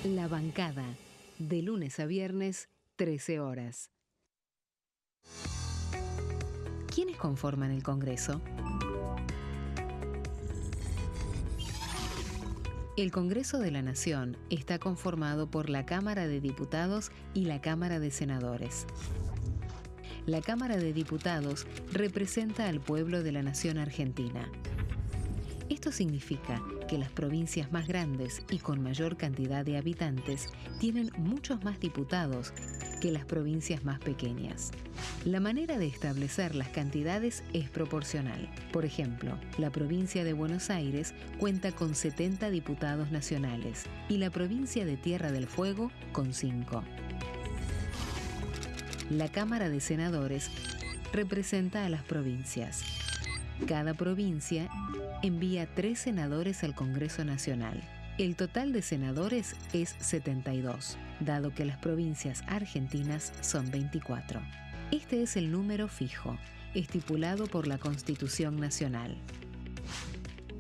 La bancada, de lunes a viernes, 13 horas. ¿Quiénes conforman el Congreso? El Congreso de la Nación está conformado por la Cámara de Diputados y la Cámara de Senadores. La Cámara de Diputados representa al pueblo de la nación argentina. Esto significa que las provincias más grandes y con mayor cantidad de habitantes tienen muchos más diputados que las provincias más pequeñas. La manera de establecer las cantidades es proporcional. Por ejemplo, la provincia de Buenos Aires cuenta con 70 diputados nacionales y la provincia de Tierra del Fuego con 5. La Cámara de Senadores representa a las provincias. Cada provincia envía 3 senadores al Congreso Nacional. El total de senadores es 72, dado que las provincias argentinas son 24. Este es el número fijo, estipulado por la Constitución Nacional.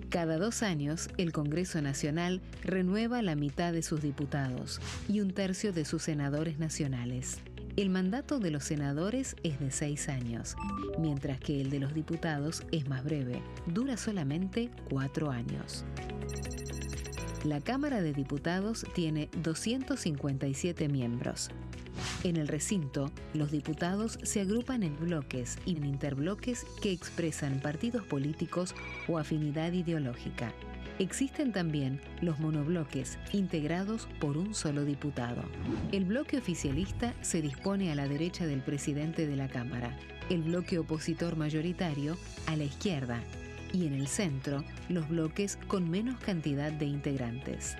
Cada 2 años, el Congreso Nacional renueva la mitad de sus diputados y 1/3 de sus senadores nacionales. El mandato de los senadores es de 6 años, mientras que el de los diputados es más breve, dura solamente 4 años. La Cámara de Diputados tiene 257 miembros. En el recinto, los diputados se agrupan en bloques y en interbloques que expresan partidos políticos o afinidad ideológica. Existen también los monobloques, integrados por un solo diputado. El bloque oficialista se dispone a la derecha del presidente de la Cámara, el bloque opositor mayoritario a la izquierda, y en el centro, los bloques con menos cantidad de integrantes.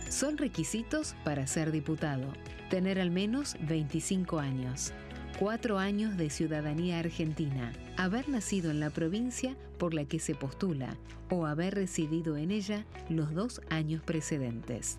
Son requisitos para ser diputado: tener al menos 25 años, 4 años de ciudadanía argentina, haber nacido en la provincia por la que se postula o haber residido en ella los 2 años precedentes.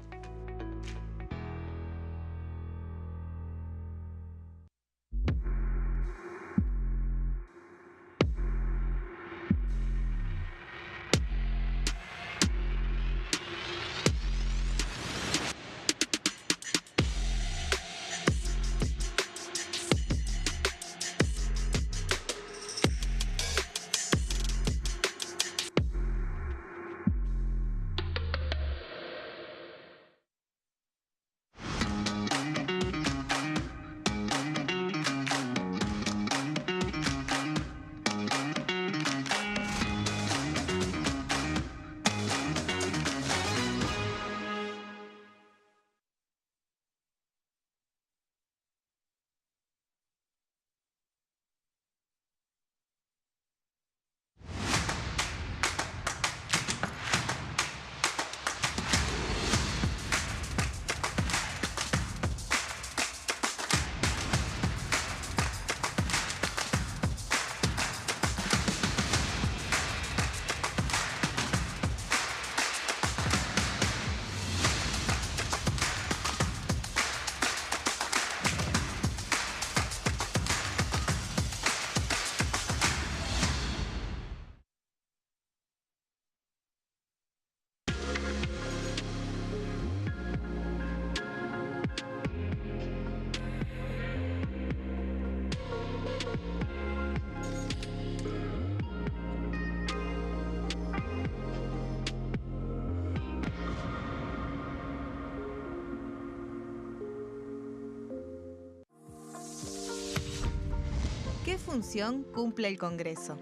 ¿Qué función cumple el Congreso?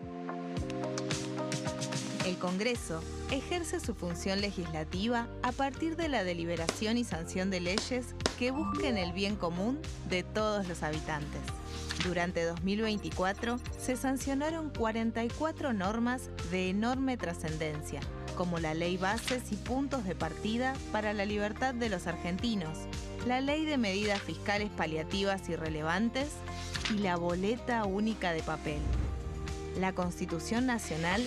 El Congreso ejerce su función legislativa a partir de la deliberación y sanción de leyes que busquen el bien común de todos los habitantes. Durante 2024 se sancionaron 44 normas de enorme trascendencia, como la Ley Bases y Puntos de Partida para la Libertad de los Argentinos, la Ley de Medidas Fiscales Paliativas y Relevantes y la Boleta Única de Papel. La Constitución Nacional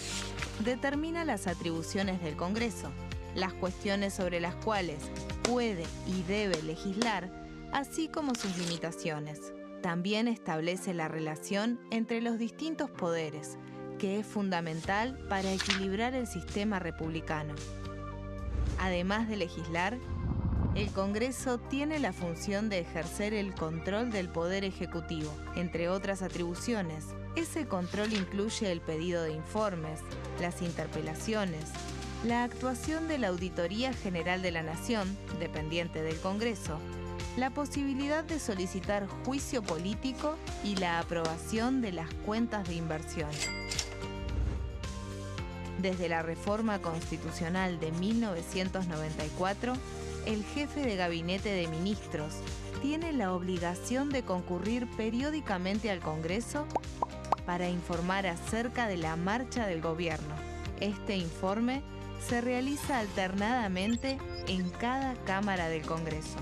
determina las atribuciones del Congreso, las cuestiones sobre las cuales puede y debe legislar, así como sus limitaciones. También establece la relación entre los distintos poderes, que es fundamental para equilibrar el sistema republicano. Además de legislar, el Congreso tiene la función de ejercer el control del Poder Ejecutivo, entre otras atribuciones. Ese control incluye el pedido de informes, las interpelaciones, la actuación de la Auditoría General de la Nación, dependiente del Congreso, la posibilidad de solicitar juicio político y la aprobación de las cuentas de inversión. Desde la reforma constitucional de 1994, el jefe de gabinete de ministros tiene la obligación de concurrir periódicamente al Congreso para informar acerca de la marcha del gobierno. Este informe se realiza alternadamente en cada Cámara del Congreso.